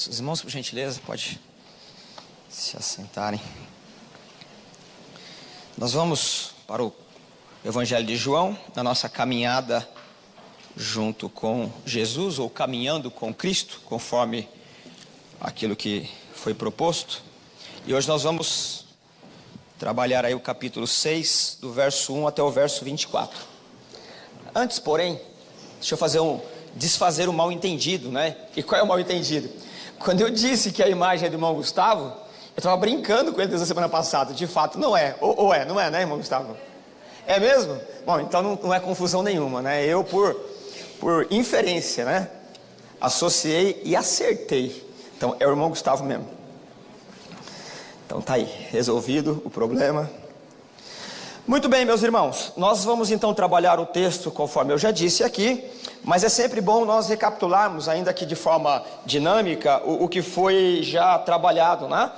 Os irmãos, por gentileza, pode se assentarem. Nós vamos para o Evangelho de João, na nossa caminhada junto com Jesus, ou caminhando com Cristo, conforme aquilo que foi proposto. E hoje nós vamos trabalhar aí o capítulo 6, do verso 1 até o verso 24. Antes, porém, deixa eu desfazer o mal entendido, né? E qual é o mal entendido? Quando eu disse que a imagem é do irmão Gustavo, eu estava brincando com ele desde a semana passada. De fato, não é. Ou é, não é, né, irmão Gustavo? É mesmo? Bom, então não é confusão nenhuma, né? Eu, por inferência, né, associei e acertei. Então, é o irmão Gustavo mesmo. Então tá aí, resolvido o problema. Muito bem, meus irmãos, nós vamos então trabalhar o texto conforme eu já disse aqui, mas é sempre bom nós recapitularmos, ainda que de forma dinâmica, o que foi já trabalhado, né?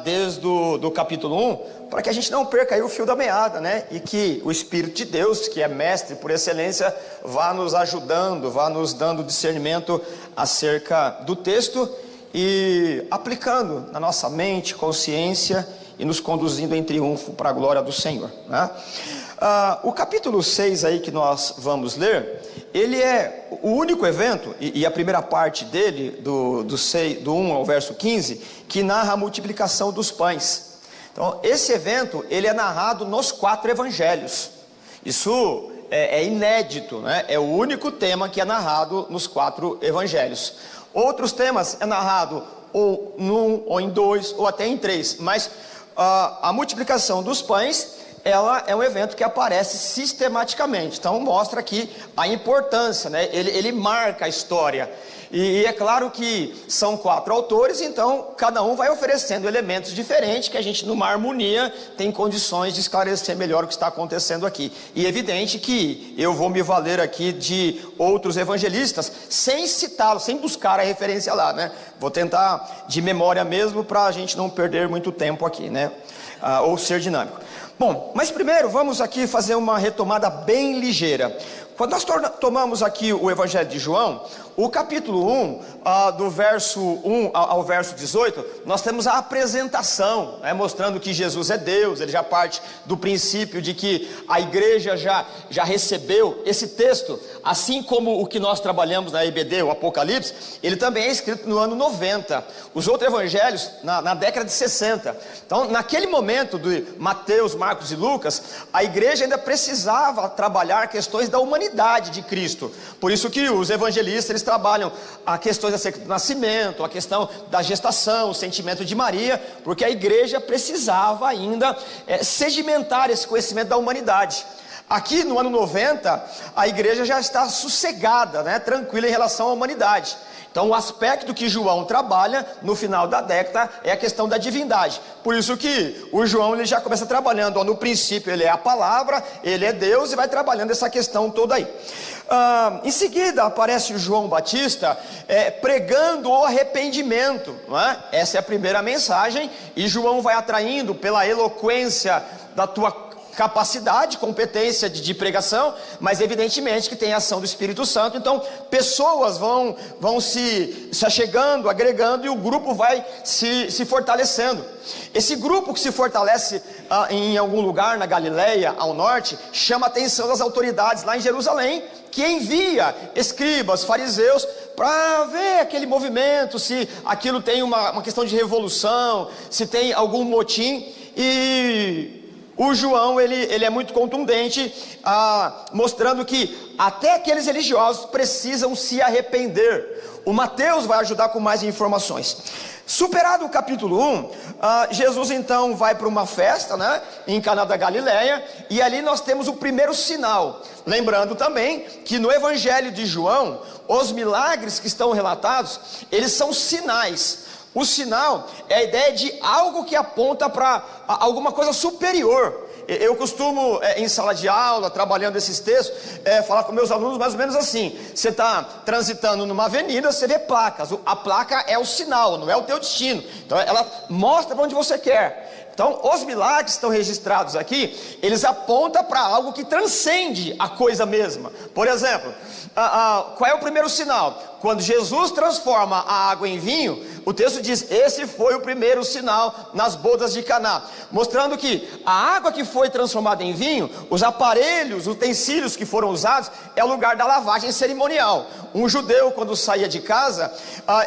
Desde do capítulo 1, para que a gente não perca aí o fio da meada, né? E que o Espírito de Deus, que é mestre por excelência, vá nos ajudando, vá nos dando discernimento acerca do texto e aplicando na nossa mente, consciência e nos conduzindo em triunfo para a glória do Senhor, né? O capítulo 6 aí que nós vamos ler, ele é o único evento, e a primeira parte dele, do 1 ao verso 15, que narra a multiplicação dos pães. Então esse evento, ele é narrado nos 4 evangelhos. Isso é inédito, né? É o único tema que é narrado nos 4 evangelhos. Outros temas é narrado ou num, ou em 2, ou até em 3, mas a multiplicação dos pães, ela é um evento que aparece sistematicamente. Então mostra aqui a importância, né? Ele marca a história. E é claro que são 4 autores, então cada um vai oferecendo elementos diferentes, que a gente numa harmonia tem condições de esclarecer melhor o que está acontecendo aqui. E é evidente que eu vou me valer aqui de outros evangelistas, sem citá-los, sem buscar a referência lá, né? Vou tentar de memória mesmo, para a gente não perder muito tempo aqui, né? Ou ser dinâmico. Bom, mas primeiro vamos aqui fazer uma retomada bem ligeira. Quando nós tomamos aqui o Evangelho de João, o capítulo 1, do verso 1 ao verso 18, nós temos a apresentação, né, mostrando que Jesus é Deus. Ele já parte do princípio de que a igreja já recebeu esse texto, assim como o que nós trabalhamos na EBD, o Apocalipse, ele também é escrito no ano 90, os outros evangelhos na década de 60. Então naquele momento de Mateus, Marcos e Lucas, a igreja ainda precisava trabalhar questões da humanidade de Cristo. Por isso que os evangelistas, eles trabalham a questões acerca do nascimento, a questão da gestação, o sentimento de Maria, porque a igreja precisava ainda sedimentar esse conhecimento da humanidade. Aqui no ano 90, a igreja já está sossegada, né, tranquila em relação à humanidade. Então o aspecto que João trabalha no final da década é a questão da divindade. Por isso que o João, ele já começa trabalhando, no princípio ele é a palavra, ele é Deus, e vai trabalhando essa questão toda aí. Em seguida aparece o João Batista pregando o arrependimento, não é? Essa é a primeira mensagem, e João vai atraindo pela eloquência da tua capacidade, competência de pregação, mas evidentemente que tem ação do Espírito Santo. Então pessoas vão se achegando, agregando, e o grupo vai se fortalecendo. Esse grupo que se fortalece em algum lugar na Galileia, ao norte, chama a atenção das autoridades lá em Jerusalém, que envia escribas, fariseus, para ver aquele movimento, se aquilo tem uma questão de revolução, se tem algum motim. E o João, ele é muito contundente, mostrando que até aqueles religiosos precisam se arrepender. O Mateus vai ajudar com mais informações. Superado o capítulo 1, Jesus então vai para uma festa, né, em Caná da Galileia, e ali nós temos o primeiro sinal. Lembrando também que no Evangelho de João, os milagres que estão relatados, eles são sinais. O sinal é a ideia de algo que aponta para alguma coisa superior. Eu costumo, em sala de aula, trabalhando esses textos, falar com meus alunos mais ou menos assim: você está transitando numa avenida, você vê placas, a placa é o sinal, não é o teu destino. Então ela mostra para onde você quer. Então os milagres que estão registrados aqui, eles apontam para algo que transcende a coisa mesma. Por exemplo, qual é o primeiro sinal? quando Jesus transforma a água em vinho, o texto diz: esse foi o primeiro sinal nas bodas de Caná, mostrando que a água que foi transformada em vinho, os aparelhos, os utensílios que foram usados, é o lugar da lavagem cerimonial. Um judeu, quando saía de casa,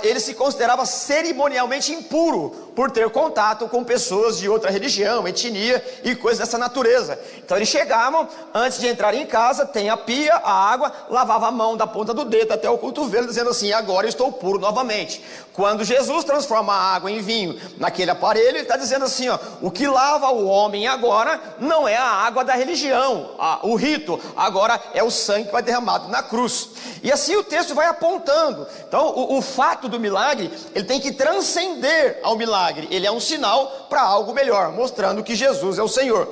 ele se considerava cerimonialmente impuro, por ter contato com pessoas de outra religião, etnia e coisas dessa natureza. Então eles chegavam, antes de entrar em casa, tem a pia, a água, lavava a mão da ponta do dedo até o cotovelo, dizendo assim: agora eu estou puro novamente. Quando Jesus transforma a água em vinho naquele aparelho, ele está dizendo assim, ó: o que lava o homem agora não é a água da religião, o rito, agora é o sangue que vai derramado na cruz. E assim o texto vai apontando. Então o fato do milagre, ele tem que transcender ao milagre, ele é um sinal para algo melhor, mostrando que Jesus é o Senhor.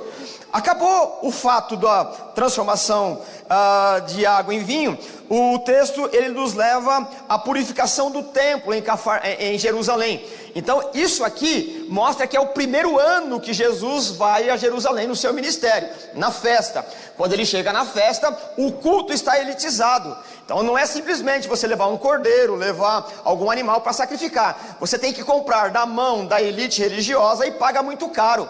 Acabou o fato da transformação de água em vinho. O texto, ele nos leva à purificação do templo em Jerusalém. Então isso aqui mostra que é o primeiro ano que Jesus vai a Jerusalém no seu ministério, na festa. Quando ele chega na festa, o culto está elitizado. Então não é simplesmente você levar um cordeiro, levar algum animal para sacrificar. Você tem que comprar da mão da elite religiosa e paga muito caro.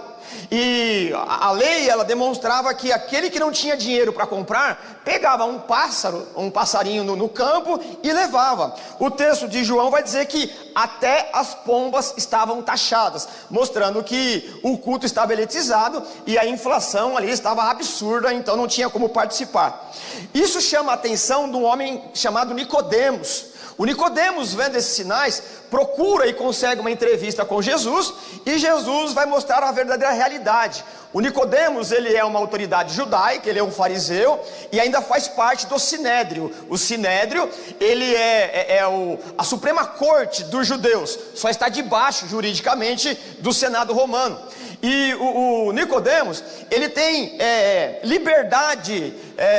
E a lei, ela demonstrava que aquele que não tinha dinheiro para comprar, pegava um passarinho no campo e levava. O texto de João vai dizer que até as pombas estavam taxadas, mostrando que o culto estava elitizado e a inflação ali estava absurda, então não tinha como participar. Isso chama a atenção de um homem chamado Nicodemos. O Nicodemos, vendo esses sinais, procura e consegue uma entrevista com Jesus, e Jesus vai mostrar a verdadeira realidade. O Nicodemos, ele é uma autoridade judaica, ele é um fariseu e ainda faz parte do Sinédrio. O Sinédrio, ele é a Suprema Corte dos judeus, só está debaixo juridicamente do Senado romano. E o Nicodemos, ele tem liberdade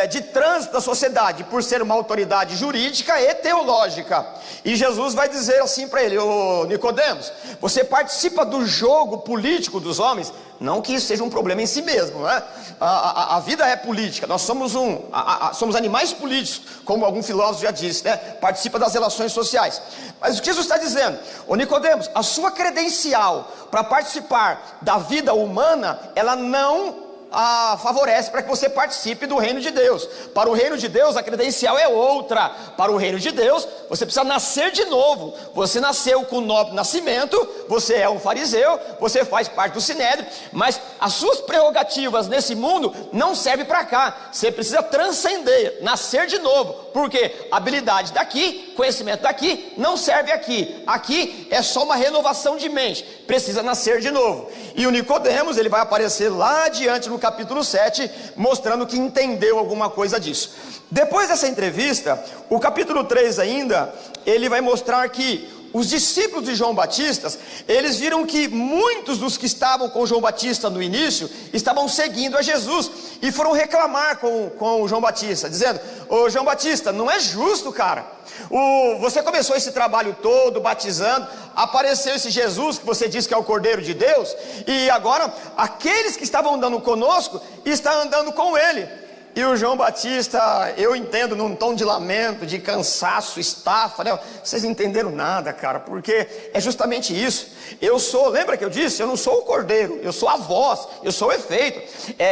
de trânsito da sociedade, por ser uma autoridade jurídica e teológica. E Jesus vai dizer assim para ele: ô Nicodemos, você participa do jogo político dos homens? Não que isso seja um problema em si mesmo, né? A vida é política, nós somos somos animais políticos, como algum filósofo já disse, né? Participa das relações sociais. Mas o que Jesus está dizendo? Ô Nicodemos, a sua credencial para participar da vida humana, ela não favorece para que você participe do reino de Deus. Para o reino de Deus a credencial é outra. Para o reino de Deus você precisa nascer de novo. Você nasceu com nobre nascimento, você é um fariseu, você faz parte do Sinédrio, mas as suas prerrogativas nesse mundo não servem para cá. Você precisa transcender, nascer de novo, porque habilidade daqui, conhecimento daqui não serve aqui. Aqui é só uma renovação de mente, precisa nascer de novo. E o Nicodemos, ele vai aparecer lá adiante no capítulo 7, mostrando que entendeu alguma coisa disso. Depois dessa entrevista, o capítulo 3 ainda, ele vai mostrar que os discípulos de João Batista, eles viram que muitos dos que estavam com João Batista no início, estavam seguindo a Jesus, e foram reclamar com o João Batista, dizendo: ô João Batista, não é justo, cara, você começou esse trabalho todo, batizando, apareceu esse Jesus, que você diz que é o Cordeiro de Deus, e agora, aqueles que estavam andando conosco, estão andando com ele. E o João Batista, eu entendo num tom de lamento, de cansaço, estafa, né? Vocês não entenderam nada, cara, porque é justamente isso. Lembra que eu disse? Eu não sou o Cordeiro, eu sou a voz, eu sou o efeito.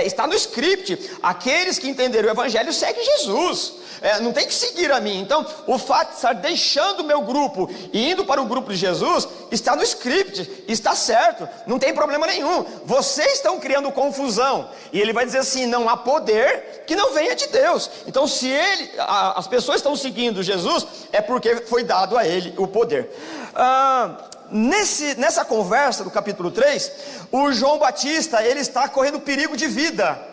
Está no script, aqueles que entenderam o Evangelho seguem Jesus. Não tem que seguir a mim. Então o fato de estar deixando o meu grupo e indo para o grupo de Jesus, está no script, está certo, não tem problema nenhum. Vocês estão criando confusão. E ele vai dizer assim: não há poder que não venha de Deus. Então se as pessoas estão seguindo Jesus, é porque foi dado a ele o poder. Nessa conversa do capítulo 3, o João Batista, ele está correndo perigo de vida.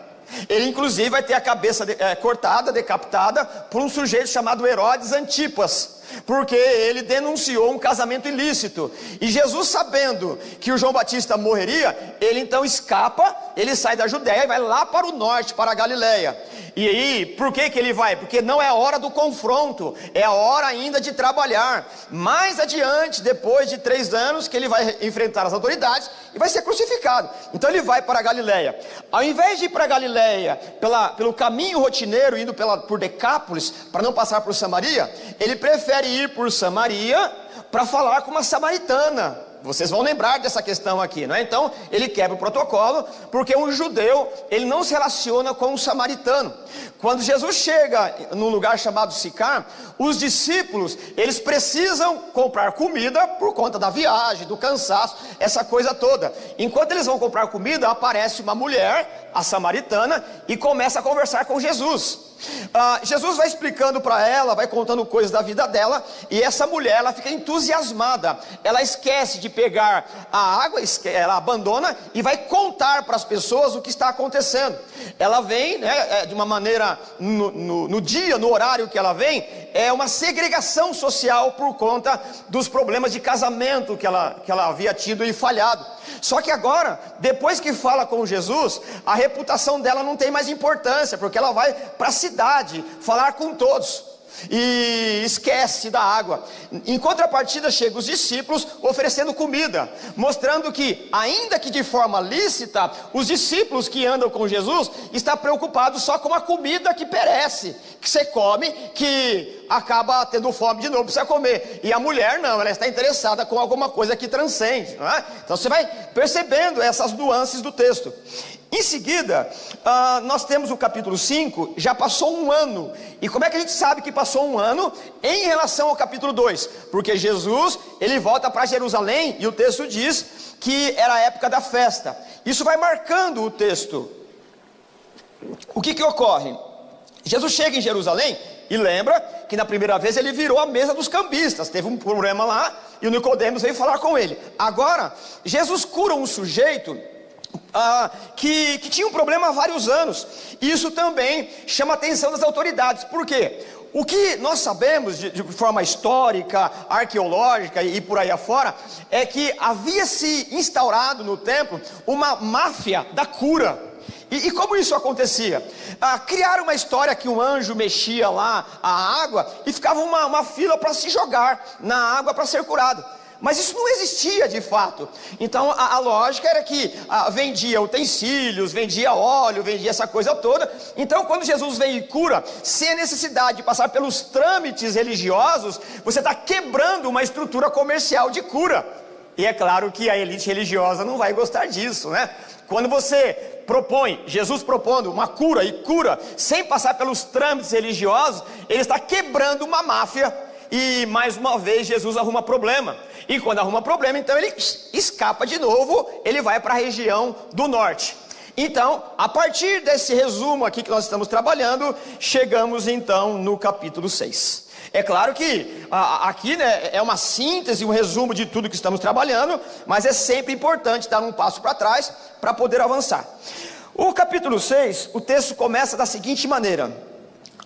Ele inclusive vai ter a cabeça cortada, decapitada, por um sujeito chamado Herodes Antipas, porque ele denunciou um casamento ilícito. E Jesus, sabendo que o João Batista morreria, ele então escapa ele sai da Judéia e vai lá para o norte, para a Galileia. E aí, por que ele vai? Porque não é a hora do confronto, é a hora ainda de trabalhar. Mais adiante, depois de 3 anos, que ele vai enfrentar as autoridades e vai ser crucificado. Então ele vai para a Galileia. Ao invés de ir para a Galileia pelo caminho rotineiro, indo por Decápolis, para não passar por Samaria, ele prefere ir por Samaria para falar com uma samaritana. Vocês vão lembrar dessa questão aqui, não é? Então, ele quebra o protocolo, porque um judeu, ele não se relaciona com um samaritano. Quando Jesus chega num lugar chamado Sicar, os discípulos, eles precisam comprar comida por conta da viagem, do cansaço, essa coisa toda. Enquanto eles vão comprar comida, aparece uma mulher, a samaritana, e começa a conversar com Jesus. Jesus vai explicando para ela, vai contando coisas da vida dela, e essa mulher, ela fica entusiasmada. Ela esquece de pegar a água, ela abandona e vai contar para as pessoas o que está acontecendo. Ela vem, né, de uma maneira, no dia, no horário que ela vem, é uma segregação social por conta dos problemas de casamento que ela havia tido e falhado. Só que agora, depois que fala com Jesus, a reputação dela não tem mais importância, porque ela vai para a cidade falar com todos e esquece da água. Em contrapartida, chegam os discípulos oferecendo comida, mostrando que, ainda que de forma lícita, os discípulos que andam com Jesus estão preocupados só com a comida que perece, que você come, que acaba tendo fome de novo, precisa comer. E a mulher não, ela está interessada com alguma coisa que transcende, não é? Então você vai percebendo essas nuances do texto. Em seguida, nós temos o capítulo 5, já passou 1 ano. E como é que a gente sabe que passou 1 ano em relação ao capítulo 2? Porque Jesus, ele volta para Jerusalém e o texto diz que era a época da festa. Isso vai marcando o texto. O que ocorre? Jesus chega em Jerusalém e lembra que na primeira vez ele virou a mesa dos cambistas. Teve um problema lá e o Nicodemos veio falar com ele. Agora, Jesus cura um sujeito que tinha um problema há vários anos. Isso também chama a atenção das autoridades. Por quê? O que nós sabemos de forma histórica, arqueológica e por aí afora, é que havia se instaurado no templo uma máfia da cura. E como isso acontecia? Criaram uma história que um anjo mexia lá a água e ficava uma fila para se jogar na água para ser curado. Mas isso não existia de fato. Então a lógica era que vendia utensílios, vendia óleo, vendia essa coisa toda. Então quando Jesus vem e cura, sem a necessidade de passar pelos trâmites religiosos, você está quebrando uma estrutura comercial de cura. E é claro que a elite religiosa não vai gostar disso, né? Quando você propõe, Jesus propondo uma cura e cura, sem passar pelos trâmites religiosos, ele está quebrando uma máfia. E mais uma vez Jesus arruma problema. E quando arruma problema, então ele escapa de novo, ele vai para a região do norte. Então, a partir desse resumo aqui que nós estamos trabalhando, chegamos então no capítulo 6. É claro que aqui, né, é uma síntese, um resumo de tudo que estamos trabalhando, mas é sempre importante dar um passo para trás para poder avançar. O capítulo 6, o texto começa da seguinte maneira: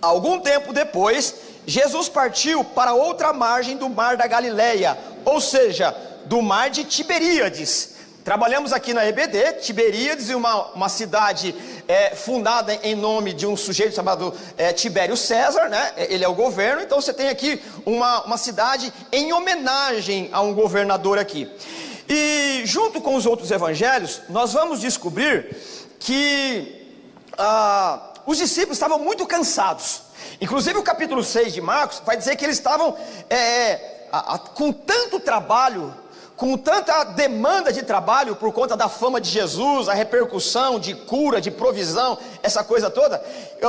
algum tempo depois, Jesus partiu para outra margem do mar da Galileia, ou seja, do mar de Tiberíades. Trabalhamos aqui na EBD, Tiberíades, uma cidade fundada em nome de um sujeito chamado Tibério César, né? Ele é o governo, então você tem aqui uma cidade em homenagem a um governador aqui. E junto com os outros evangelhos, nós vamos descobrir que os discípulos estavam muito cansados. Inclusive o capítulo 6 de Marcos vai dizer que eles estavam com tanto trabalho, com tanta demanda de trabalho por conta da fama de Jesus, a repercussão de cura, de provisão, essa coisa toda.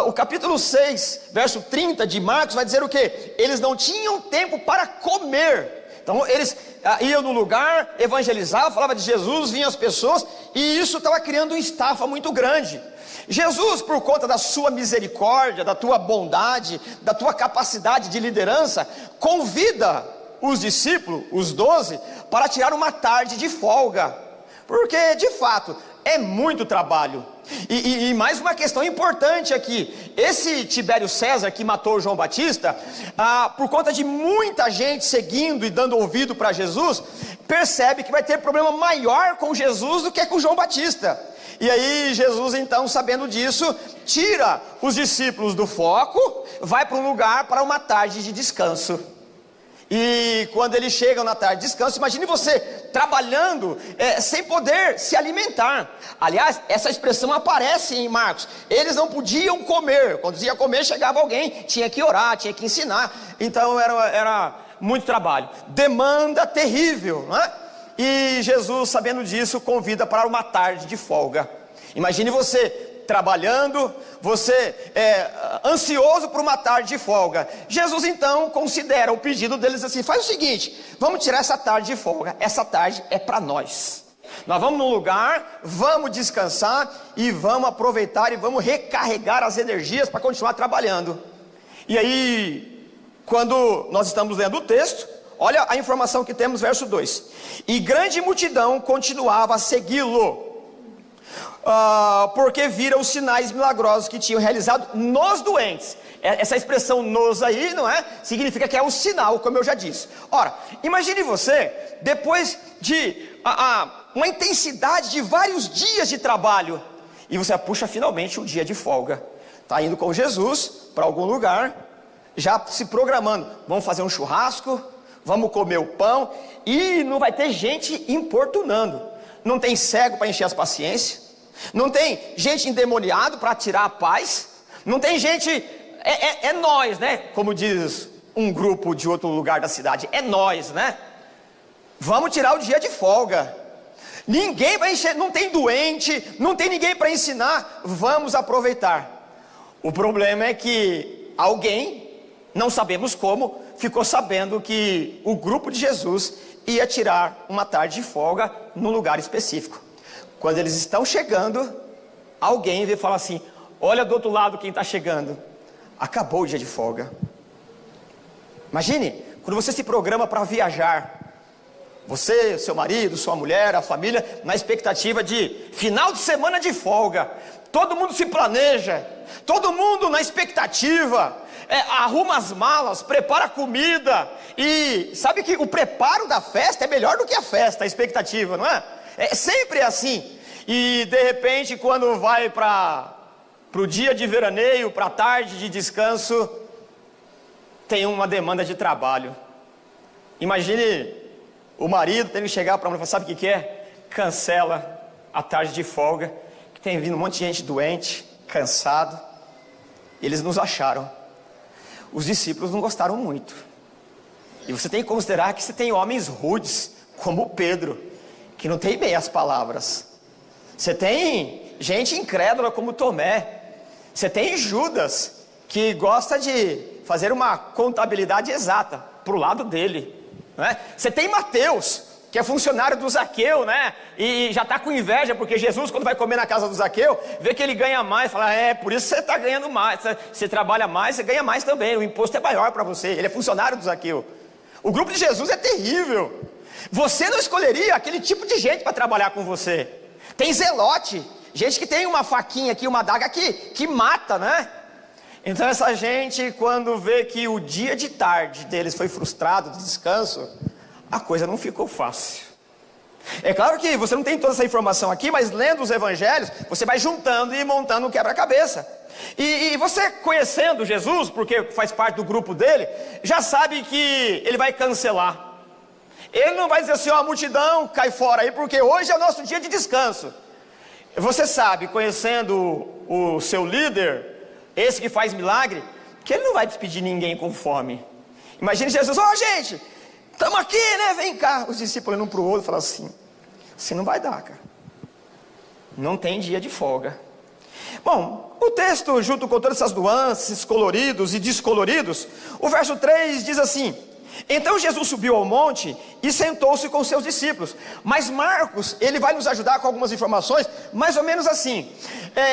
O capítulo 6, verso 30 de Marcos vai dizer o quê? Eles não tinham tempo para comer. Então eles iam no lugar, evangelizavam, falavam de Jesus, vinham as pessoas, e isso estava criando uma estafa muito grande. Jesus, por conta da sua misericórdia, da tua bondade, da tua capacidade de liderança, convida os discípulos, os 12, para tirar uma tarde de folga, porque de fato é muito trabalho. E mais uma questão importante aqui: esse Tibério César que matou João Batista, por conta de muita gente seguindo e dando ouvido para Jesus, percebe que vai ter problema maior com Jesus do que com João Batista. E aí Jesus então, sabendo disso, tira os discípulos do foco, vai para um lugar para uma tarde de descanso. E quando eles chegam na tarde de descanso, imagine você trabalhando sem poder se alimentar. Aliás, essa expressão aparece em Marcos. Eles não podiam comer. Quando ia comer, chegava alguém, tinha que orar, tinha que ensinar. Então era muito trabalho, demanda terrível, né? E Jesus, sabendo disso, convida para uma tarde de folga. Imagine você trabalhando, você ansioso por uma tarde de folga. Jesus então considera o pedido deles assim: faz o seguinte, vamos tirar essa tarde de folga, essa tarde é para nós. Nós vamos num lugar, vamos descansar e vamos aproveitar e vamos recarregar as energias para continuar trabalhando. E aí, quando nós estamos lendo o texto, olha a informação que temos, verso 2: e grande multidão continuava a segui-lo, porque viram os sinais milagrosos que tinham realizado nos doentes. Essa expressão nos aí, não é? Significa que é um sinal, como eu já disse. Ora, imagine você, depois de uma intensidade de vários dias de trabalho, e você puxa finalmente um dia de folga, está indo com Jesus para algum lugar, já se programando, vamos fazer um churrasco, vamos comer o pão, e não vai ter gente importunando, não tem cego para encher as paciências, não tem gente endemoniado para tirar a paz, não tem gente, é nós, né? Como diz um grupo de outro lugar da cidade, é nós, né? Vamos tirar o dia de folga, ninguém vai encher, não tem doente, não tem ninguém para ensinar, vamos aproveitar. O problema é que alguém, não sabemos como, ficou sabendo que o grupo de Jesus ia tirar uma tarde de folga num lugar específico. Quando eles estão chegando, alguém veio falar assim: olha do outro lado quem está chegando, acabou o dia de folga. Imagine, quando você se programa para viajar, você, seu marido, sua mulher, a família, na expectativa de final de semana de folga, todo mundo se planeja, todo mundo na expectativa, arruma as malas, prepara a comida, e sabe que o preparo da festa é melhor do que a festa, a expectativa, não é? É sempre assim. E de repente, quando vai para o dia de veraneio, para a tarde de descanso, tem uma demanda de trabalho. Imagine o marido tendo que chegar para a mulher e falar: sabe o que é? Cancela a tarde de folga, que tem vindo um monte de gente doente, cansado. Eles nos acharam. Os discípulos não gostaram muito. E você tem que considerar que você tem homens rudes, como Pedro, que não tem meias palavras. Você tem gente incrédula como Tomé. Você tem Judas, que gosta de fazer uma contabilidade exata para o lado dele, né? Você tem Mateus, que é funcionário do Zaqueu, né? E já está com inveja, porque Jesus, quando vai comer na casa do Zaqueu, vê que ele ganha mais, fala: por isso você está ganhando mais, você trabalha mais, você ganha mais também, o imposto é maior para você, ele é funcionário do Zaqueu. O grupo de Jesus é terrível. Você não escolheria aquele tipo de gente para trabalhar com você. Tem zelote, gente que tem uma faquinha aqui, uma adaga que mata, né? Então essa gente, quando vê que o dia de tarde deles foi frustrado, de descanso, a coisa não ficou fácil. É claro que você não tem toda essa informação aqui, mas lendo os evangelhos, você vai juntando e montando um quebra-cabeça. E você conhecendo Jesus, porque faz parte do grupo dele, já sabe que ele vai cancelar. Ele não vai dizer assim: a multidão cai fora aí, porque hoje é o nosso dia de descanso. Você sabe, conhecendo o seu líder, esse que faz milagre, que ele não vai despedir ninguém com fome. Imagine Jesus: gente, estamos aqui, né? Vem cá. Os discípulos olhando um para o outro e falam assim: assim não vai dar, cara. Não tem dia de folga. Bom, o texto, junto com todas essas nuances, coloridos e descoloridos, o verso 3 diz assim: então Jesus subiu ao monte e sentou-se com seus discípulos. Mas Marcos, ele vai nos ajudar com algumas informações, mais ou menos assim.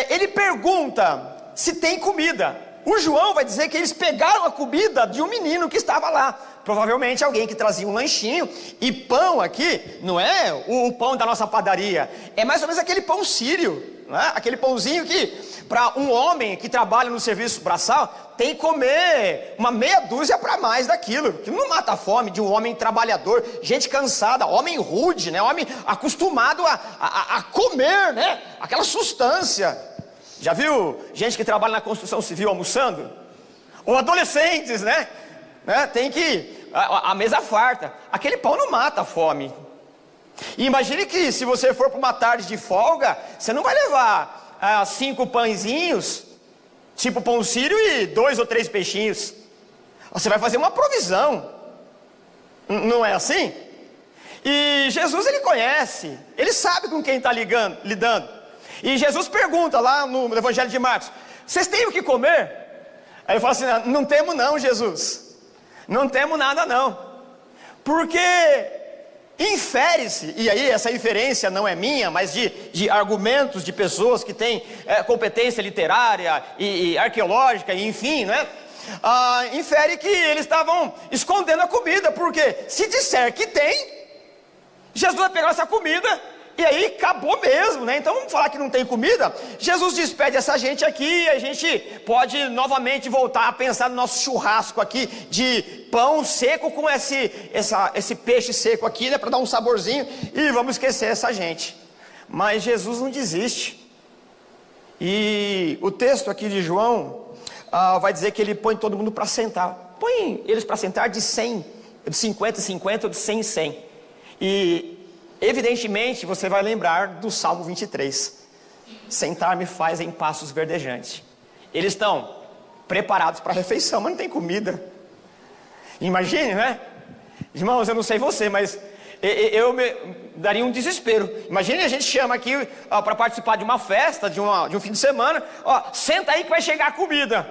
Ele pergunta se tem comida. O João vai dizer que eles pegaram a comida de um menino que estava lá. Provavelmente alguém que trazia um lanchinho. E pão aqui, não é o pão da nossa padaria, é mais ou menos aquele pão sírio. né? Aquele pãozinho que, para um homem que trabalha no serviço braçal, tem que comer uma meia dúzia para mais daquilo, que não mata a fome de um homem trabalhador, gente cansada, homem rude, né? Homem acostumado a comer, né? Aquela sustância. Já viu gente que trabalha na construção civil almoçando? Ou adolescentes, né? Tem que, a mesa farta. Aquele pão não mata a fome. E imagine que se você for para uma tarde de folga, você não vai levar 5 pãezinhos, tipo pão sírio, e 2 ou 3 peixinhos. Você vai fazer uma provisão. Não é assim? E Jesus, ele conhece, ele sabe com quem está lidando. E Jesus pergunta lá no Evangelho de Marcos: vocês têm o que comer? Aí ele fala assim: não temos não, Jesus. Não temos nada não. Porque infere-se, e aí essa inferência não é minha, mas de argumentos de pessoas que têm competência literária e arqueológica, e enfim, né? Infere que eles estavam escondendo a comida, porque se disser que tem, Jesus vai pegar essa comida e aí acabou mesmo, né? Então vamos falar que não tem comida. Jesus despede essa gente aqui e a gente pode novamente voltar a pensar no nosso churrasco aqui de pão seco com esse peixe seco aqui, né? Para dar um saborzinho, e vamos esquecer essa gente. Mas Jesus não desiste. E o texto aqui de João vai dizer que ele põe todo mundo para sentar. Põe eles para sentar de 100, de 50 em 50, ou de 100 em 100. E evidentemente você vai lembrar do Salmo 23. Sentar-me faz em passos verdejantes. Eles estão preparados para a refeição, mas não tem comida. Imagine, né? Irmãos, eu não sei você, mas eu me daria um desespero. Imagine, a gente chama aqui para participar de uma festa, de um fim de semana. Senta aí que vai chegar a comida.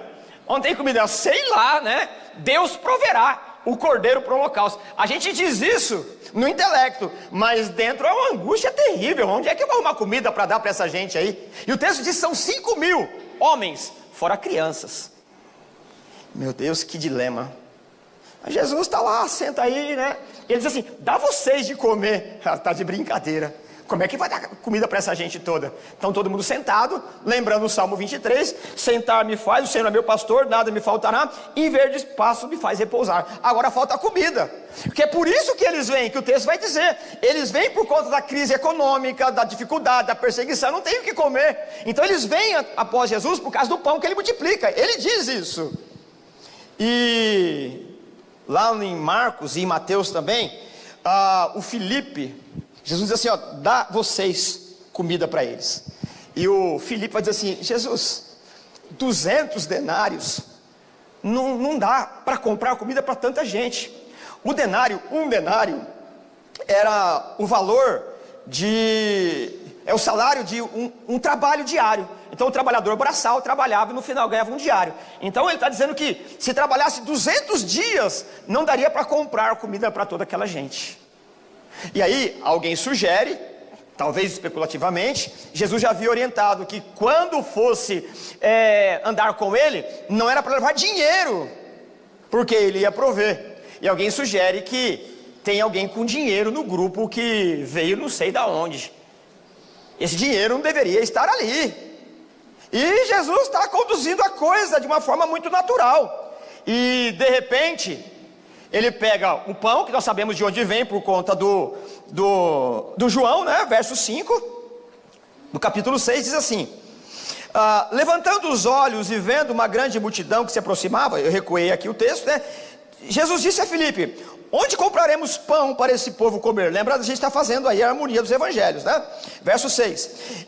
Onde tem comida? Sei lá, né? Deus proverá o cordeiro para o holocausto. A gente diz isso no intelecto, mas dentro é uma angústia terrível. Onde é que eu vou arrumar comida para dar para essa gente aí? E o texto diz que são 5.000 homens, fora crianças. Meu Deus, que dilema. Jesus está lá, senta aí, né? Ele diz assim: dá vocês de comer. Está de brincadeira. Como é que vai dar comida para essa gente toda? Então todo mundo sentado, lembrando o Salmo 23, sentar me faz, o Senhor é meu pastor, nada me faltará, em verdes pastos me faz repousar. Agora falta comida, porque é por isso que eles vêm, que o texto vai dizer, eles vêm por conta da crise econômica, da dificuldade, da perseguição, não tem o que comer. Então eles vêm após Jesus por causa do pão que ele multiplica, ele diz isso. E lá em Marcos e em Mateus também, o Filipe, Jesus diz assim: dá vocês comida para eles. E o Filipe vai dizer assim: Jesus, 200 denários não dá para comprar comida para tanta gente. Um denário era o valor é o salário de um trabalho diário. Então o trabalhador braçal trabalhava e no final ganhava um diário. Então ele está dizendo que se trabalhasse 200 dias, não daria para comprar comida para toda aquela gente. E aí alguém sugere, talvez especulativamente, Jesus já havia orientado que quando fosse andar com ele, não era para levar dinheiro, porque ele ia prover. E alguém sugere que tem alguém com dinheiro no grupo que veio não sei da onde. Esse dinheiro não deveria estar ali. E Jesus está conduzindo a coisa de uma forma muito natural. E de repente ele pega o pão, que nós sabemos de onde vem por conta do João, né? Verso 5, do capítulo 6, diz assim: levantando os olhos e vendo uma grande multidão que se aproximava, eu recuei aqui o texto, né? Jesus disse a Filipe: onde compraremos pão para esse povo comer? Lembra, a gente está fazendo aí a harmonia dos evangelhos, né? Verso 6.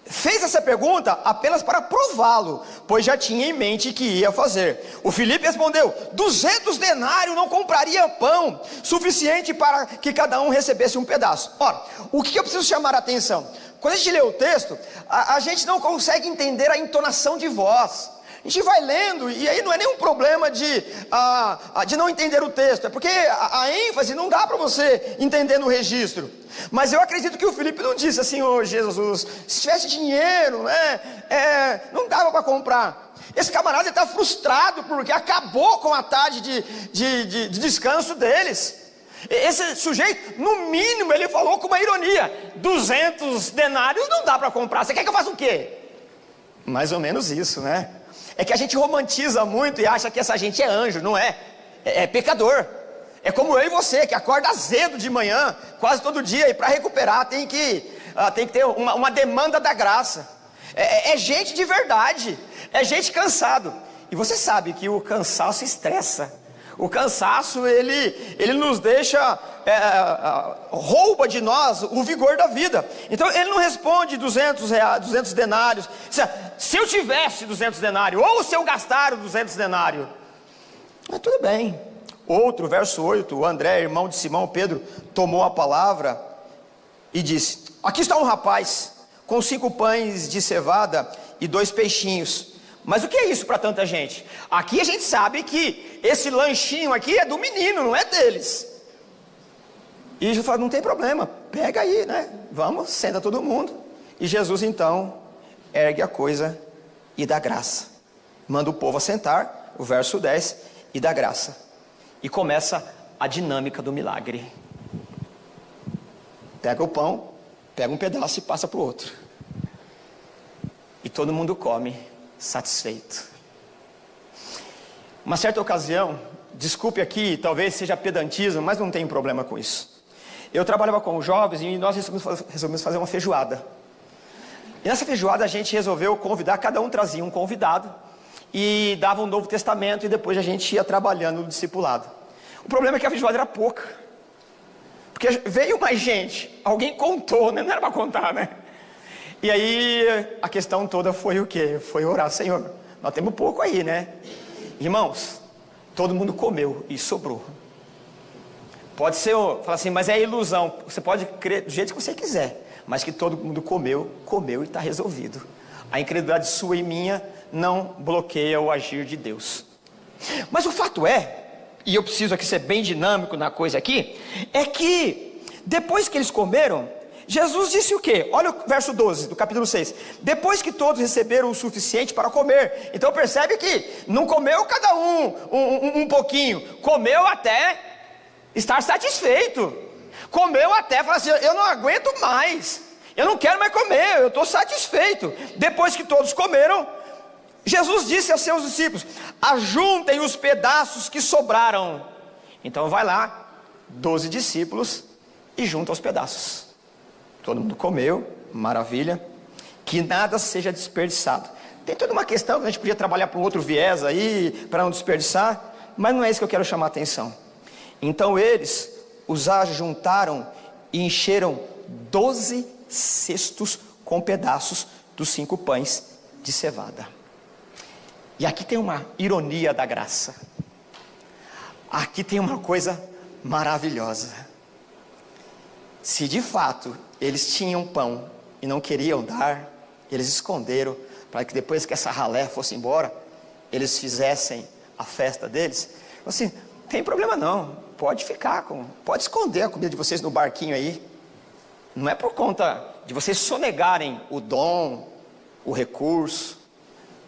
Fez essa pergunta apenas para prová-lo, pois já tinha em mente que ia fazer. O Filipe respondeu: 200 denários não compraria pão suficiente para que cada um recebesse um pedaço. Ora, o que eu preciso chamar a atenção? Quando a gente lê o texto, a gente não consegue entender a entonação de voz. A gente vai lendo, e aí não é nenhum problema de não entender o texto, é porque a ênfase não dá para você entender no registro. Mas eu acredito que o Filipe não disse assim: Jesus, se tivesse dinheiro, né, não dava para comprar. Esse camarada está frustrado porque acabou com a tarde de descanso deles. Esse sujeito, no mínimo, ele falou com uma ironia: 200 denários não dá para comprar, você quer que eu faça o quê? Mais ou menos isso, né? É que a gente romantiza muito e acha que essa gente é anjo, não é? É pecador. É como eu e você, que acorda azedo de manhã, quase todo dia, e para recuperar tem que ter uma demanda da graça. É gente de verdade, é gente cansado. E você sabe que o cansaço estressa. O cansaço, ele nos deixa, rouba de nós o vigor da vida. Então ele não responde 200 denários. Se eu tivesse 200 denários, ou se eu gastar os 200 denários, mas tudo bem. Outro, verso 8, o André, irmão de Simão Pedro, tomou a palavra e disse: aqui está um rapaz com 5 pães de cevada e 2 peixinhos. Mas o que é isso para tanta gente? Aqui a gente sabe que esse lanchinho aqui é do menino, não é deles. E Jesus fala: não tem problema, pega aí, né? Vamos, senta todo mundo. E Jesus então ergue a coisa e dá graça. Manda o povo assentar, o verso 10, e dá graça. E começa a dinâmica do milagre. Pega o pão, pega um pedaço e passa para o outro. E todo mundo come, satisfeito. Uma certa ocasião, desculpe aqui, talvez seja pedantismo, mas não tem problema com isso. Eu trabalhava com jovens e nós resolvemos fazer uma feijoada. E nessa feijoada a gente resolveu convidar, cada um trazia um convidado e dava um Novo Testamento, e depois a gente ia trabalhando no discipulado. O problema é que a feijoada era pouca, porque veio mais gente, alguém contou, né? Não era para contar, né? E aí a questão toda foi o quê? Foi orar: Senhor, nós temos pouco aí, né? Irmãos, todo mundo comeu e sobrou. Pode ser, fala assim, mas é ilusão. Você pode crer do jeito que você quiser, mas que todo mundo comeu e está resolvido. A incredulidade sua e minha não bloqueia o agir de Deus. Mas o fato é, e eu preciso aqui ser bem dinâmico na coisa aqui, é que depois que eles comeram, Jesus disse o quê? Olha o verso 12 do capítulo 6. Depois que todos receberam o suficiente para comer. Então percebe que não comeu cada um pouquinho, comeu até estar satisfeito. Comeu até falar assim: eu não aguento mais, eu não quero mais comer, eu estou satisfeito. Depois que todos comeram, Jesus disse aos seus discípulos: ajuntem os pedaços que sobraram. Então vai lá, 12 discípulos, e junta os pedaços. Todo mundo comeu, maravilha. Que nada seja desperdiçado. Tem toda uma questão que a gente podia trabalhar para um outro viés aí, para não desperdiçar, mas não é isso que eu quero chamar a atenção. Então eles os ajuntaram e encheram 12 cestos com pedaços dos 5 pães de cevada. E aqui tem uma ironia da graça. Aqui tem uma coisa maravilhosa. Se de fato eles tinham pão e não queriam dar, eles esconderam para que depois que essa ralé fosse embora, eles fizessem a festa deles. Assim, não tem problema não, pode esconder a comida de vocês no barquinho aí. Não é por conta de vocês sonegarem o dom, o recurso.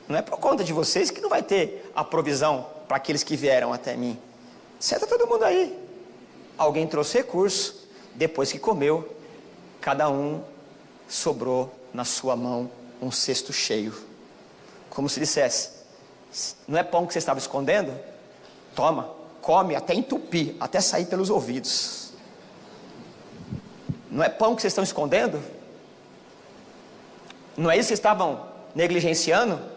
Não é por conta de vocês que não vai ter a provisão para aqueles que vieram até mim. Senta todo mundo aí. Alguém trouxe recurso, depois que comeu, cada um sobrou na sua mão um cesto cheio. Como se dissesse: não é pão que você estava escondendo? Toma, come até entupir, até sair pelos ouvidos. Não é pão que vocês estão escondendo? Não é isso que vocês estavam negligenciando?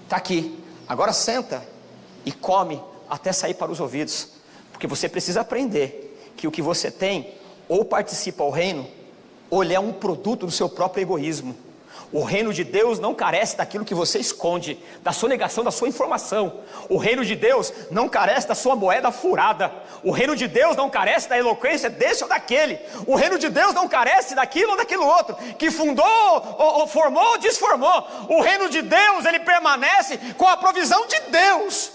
Está aqui, agora senta e come até sair para os ouvidos. Porque você precisa aprender que o que você tem ou participa ao reino, ou ele é um produto do seu próprio egoísmo. O reino de Deus não carece daquilo que você esconde, da sonegação da sua informação. O reino de Deus não carece da sua moeda furada. O reino de Deus não carece da eloquência desse ou daquele. O reino de Deus não carece daquilo ou daquilo outro, que fundou, ou formou ou desformou. O reino de Deus, ele permanece com a provisão de Deus.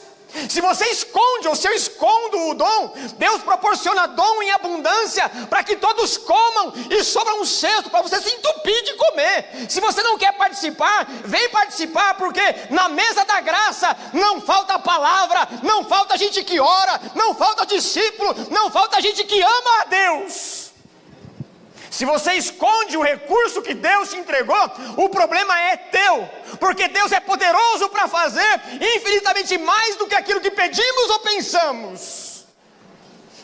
Se você esconde, ou se eu escondo o dom, Deus proporciona dom em abundância, para que todos comam e sobra um cesto para você se entupir de comer. comer. Se você não quer participar, vem participar, porque na mesa da graça não falta palavra, não falta gente que ora, não falta discípulo, não falta gente que ama a Deus. Se você esconde o recurso que Deus te entregou, o problema é teu, porque Deus é poderoso para fazer infinitamente mais do que aquilo que pedimos ou pensamos.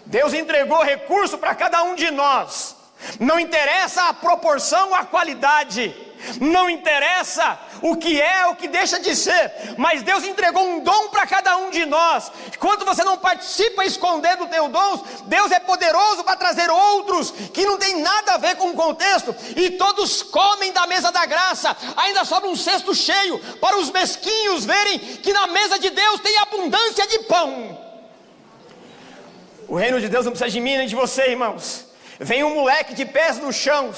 Deus entregou recurso para cada um de nós. Não interessa a proporção ou a qualidade, não interessa o que é, o que deixa de ser, mas Deus entregou um dom para cada um de nós. Enquanto você não participa escondendo o teu dom, Deus é poderoso para trazer outros que não tem nada a ver com o contexto, e todos comem da mesa da graça. Ainda sobra um cesto cheio para os mesquinhos verem que na mesa de Deus tem abundância de pão. O reino de Deus não precisa de mim nem de você, irmãos. Vem um moleque de pés no chão,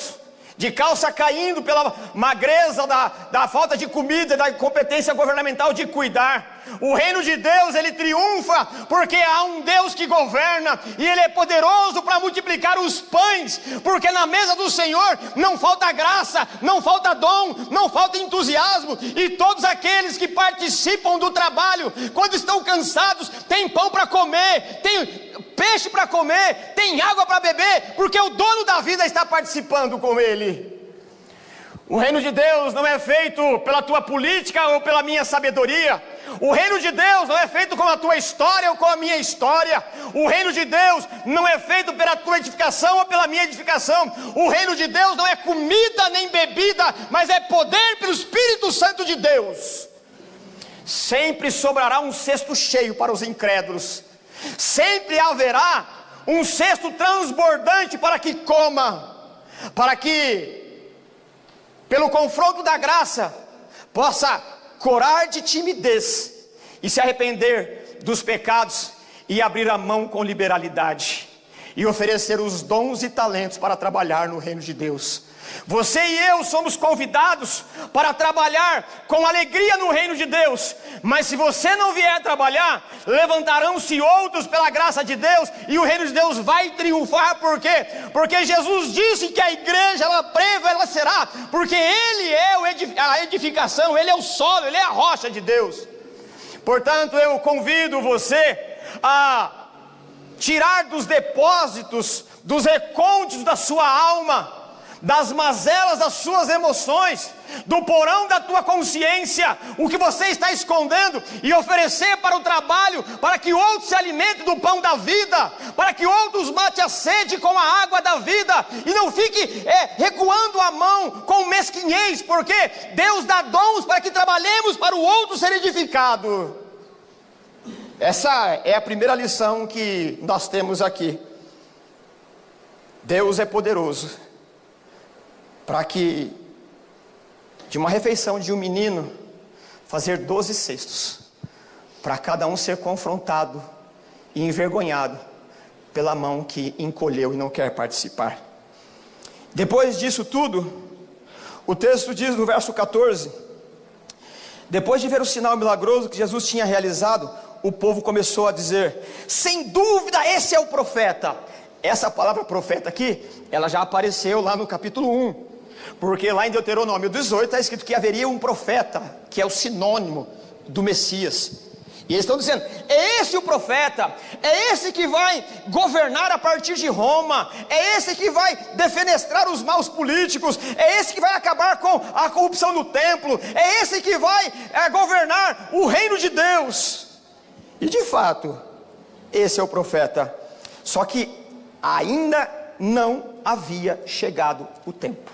de calça caindo pela magreza da falta de comida, da incompetência governamental de cuidar. O reino de Deus, ele triunfa porque há um Deus que governa, e ele é poderoso para multiplicar os pães, porque na mesa do Senhor não falta graça, não falta dom, não falta entusiasmo, e todos aqueles que participam do trabalho, quando estão cansados, tem pão para comer, tem peixe para comer, tem água para beber, porque o dono da vida está participando com ele. O reino de Deus não é feito pela tua política ou pela minha sabedoria. O reino de Deus não é feito com a tua história ou com a minha história. O reino de Deus não é feito pela tua edificação ou pela minha edificação. O reino de Deus não é comida nem bebida, mas é poder pelo Espírito Santo de Deus. Sempre sobrará um cesto cheio para os incrédulos. Sempre haverá um cesto transbordante para que coma, para que, pelo confronto da graça, possa corar de timidez e se arrepender dos pecados e abrir a mão com liberalidade e oferecer os dons e talentos para trabalhar no reino de Deus. Você e eu somos convidados para trabalhar com alegria no reino de Deus, mas se você não vier trabalhar, levantarão-se outros pela graça de Deus, e o reino de Deus vai triunfar. Por quê? Porque Jesus disse que a igreja, ela prevalecerá, porque Ele é a edificação, Ele é o solo, Ele é a rocha de Deus. Portanto, eu convido você a tirar dos depósitos, dos recônditos da sua alma, das mazelas das suas emoções, do porão da tua consciência, o que você está escondendo, e oferecer para o trabalho, para que outros se alimentem do pão da vida, para que outros matem a sede com a água da vida, e não fique recuando a mão com mesquinhez, porque Deus dá dons para que trabalhemos para o outro ser edificado. Essa é a primeira lição que nós temos aqui. Deus é poderoso para que de uma refeição de um menino fazer 12 cestos, para cada um ser confrontado e envergonhado pela mão que encolheu e não quer participar. Depois disso tudo, o texto diz no verso 14: depois de ver o sinal milagroso que Jesus tinha realizado, o povo começou a dizer: sem dúvida esse é o profeta. Essa palavra profeta aqui, ela já apareceu lá no capítulo 1, porque lá em Deuteronômio 18 está escrito que haveria um profeta, que é o sinônimo do Messias, e eles estão dizendo: é esse o profeta, é esse que vai governar a partir de Roma, é esse que vai defenestrar os maus políticos, é esse que vai acabar com a corrupção no templo, é esse que vai governar o reino de Deus. E de fato, esse é o profeta, só que ainda não havia chegado o tempo.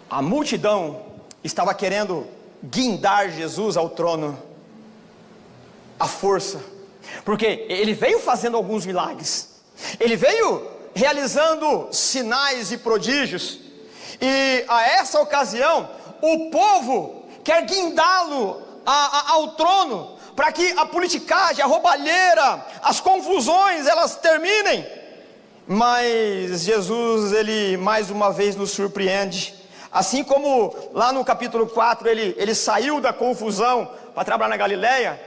A multidão estava querendo guindar Jesus ao trono à força, porque ele veio fazendo alguns milagres, ele veio realizando sinais e prodígios, e a essa ocasião o povo quer guindá-lo ao trono, para que a politicagem, a roubalheira, as confusões, elas terminem. Mas Jesus, ele mais uma vez nos surpreende. Assim como lá no capítulo 4 ele saiu da confusão para trabalhar na Galileia,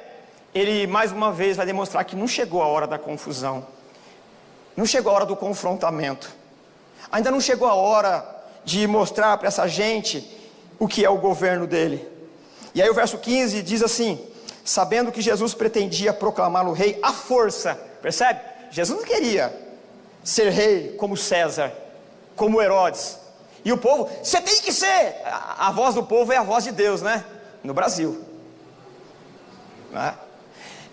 ele mais uma vez vai demonstrar que não chegou a hora da confusão, não chegou a hora do confrontamento, ainda não chegou a hora de mostrar para essa gente o que é o governo dele. E aí o verso 15 diz assim: sabendo que Jesus pretendia proclamá-lo rei à força. Percebe? Jesus não queria ser rei como César, como Herodes. E o povo, você tem que ser. A voz do povo é a voz de Deus, né? No Brasil.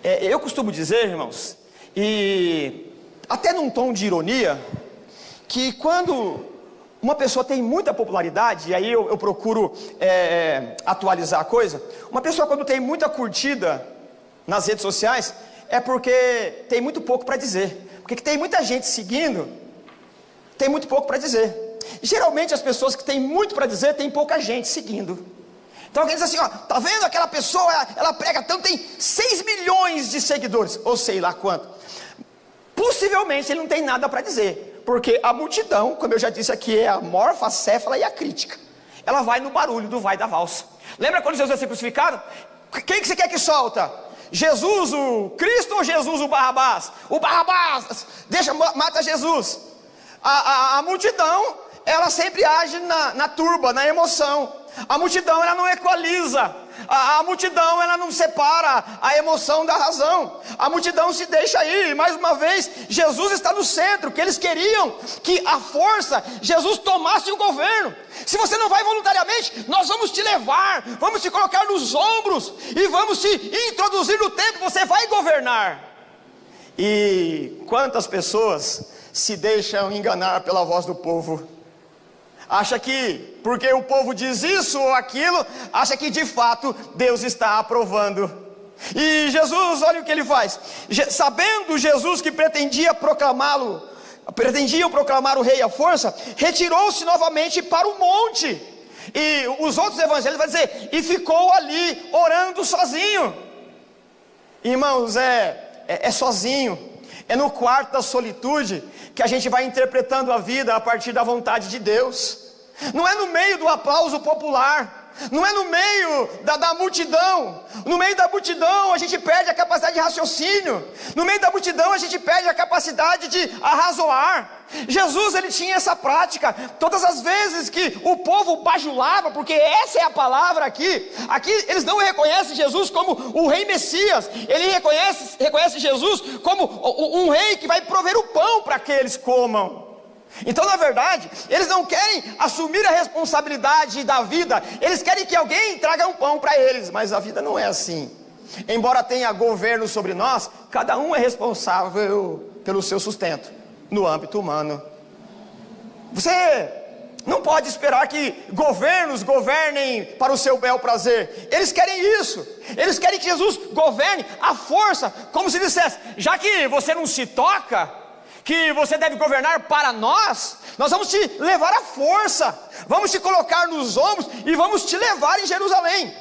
Eu costumo dizer, irmãos, e até num tom de ironia, que quando uma pessoa tem muita popularidade, e aí eu procuro atualizar a coisa, uma pessoa quando tem muita curtida nas redes sociais, é porque tem muito pouco para dizer. Porque tem muita gente seguindo, tem muito pouco para dizer. Geralmente as pessoas que têm muito para dizer, tem pouca gente seguindo. Então alguém diz assim, ó, tá vendo aquela pessoa, ela prega tanto, tem 6 milhões de seguidores, ou sei lá quanto. Possivelmente ele não tem nada para dizer, porque a multidão, como eu já disse aqui, é a morfa, a céfala e a crítica. Ela vai no barulho do vai da valsa. Lembra quando Jesus vai ser crucificado? Quem que você quer que solta? Jesus o Cristo ou Jesus o Barrabás? O Barrabás, mata Jesus. A multidão, ela sempre age na turba, na emoção. A multidão, ela não equaliza. A multidão, ela não separa a emoção da razão. A multidão se deixa ir. Mais uma vez, Jesus está no centro. Que eles queriam que a força, Jesus tomasse o governo. Se você não vai voluntariamente, nós vamos te levar, vamos te colocar nos ombros e vamos te introduzir no tempo. Você vai governar. E quantas pessoas se deixam enganar pela voz do povo? Acha que porque o povo diz isso ou aquilo, acha que de fato Deus está aprovando. E Jesus, olha o que ele faz. Sabendo Jesus que pretendiam proclamar o rei à força, retirou-se novamente para o monte. E os outros evangelhos vão dizer, e ficou ali orando sozinho. Irmãos, é sozinho, é no quarto da solitude que a gente vai interpretando a vida a partir da vontade de Deus. Não é no meio do aplauso popular, não é no meio da multidão. No meio da multidão a gente perde a capacidade de raciocínio. No meio da multidão a gente perde a capacidade de arrazoar. Jesus, ele tinha essa prática. Todas as vezes que o povo bajulava, porque essa é a palavra aqui eles não reconhecem Jesus como o rei Messias. Ele reconhece Jesus como um rei que vai prover o pão para que eles comam. Então, na verdade, eles não querem assumir a responsabilidade da vida. Eles querem que alguém traga um pão para eles. Mas a vida não é assim. Embora tenha governo sobre nós, cada um é responsável pelo seu sustento no âmbito humano. Você não pode esperar que governos governem para o seu bel prazer. Eles querem isso. Eles querem que Jesus governe à força, como se dissesse, já que você não se toca, que você deve governar para nós vamos te levar à força, vamos te colocar nos ombros e vamos te levar em Jerusalém.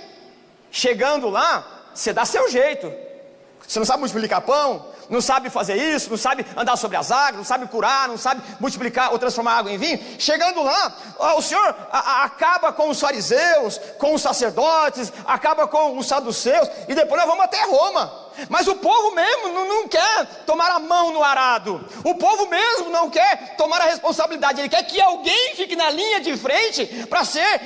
Chegando lá, você dá seu jeito. Você não sabe multiplicar pão, não sabe fazer isso, não sabe andar sobre as águas, não sabe curar, não sabe multiplicar ou transformar água em vinho. Chegando lá, o Senhor acaba com os fariseus, com os sacerdotes, acaba com os saduceus, e depois nós vamos até Roma. Mas o povo mesmo não quer tomar a mão no arado. O povo mesmo não quer tomar a responsabilidade. Ele quer que alguém fique na linha de frente para ser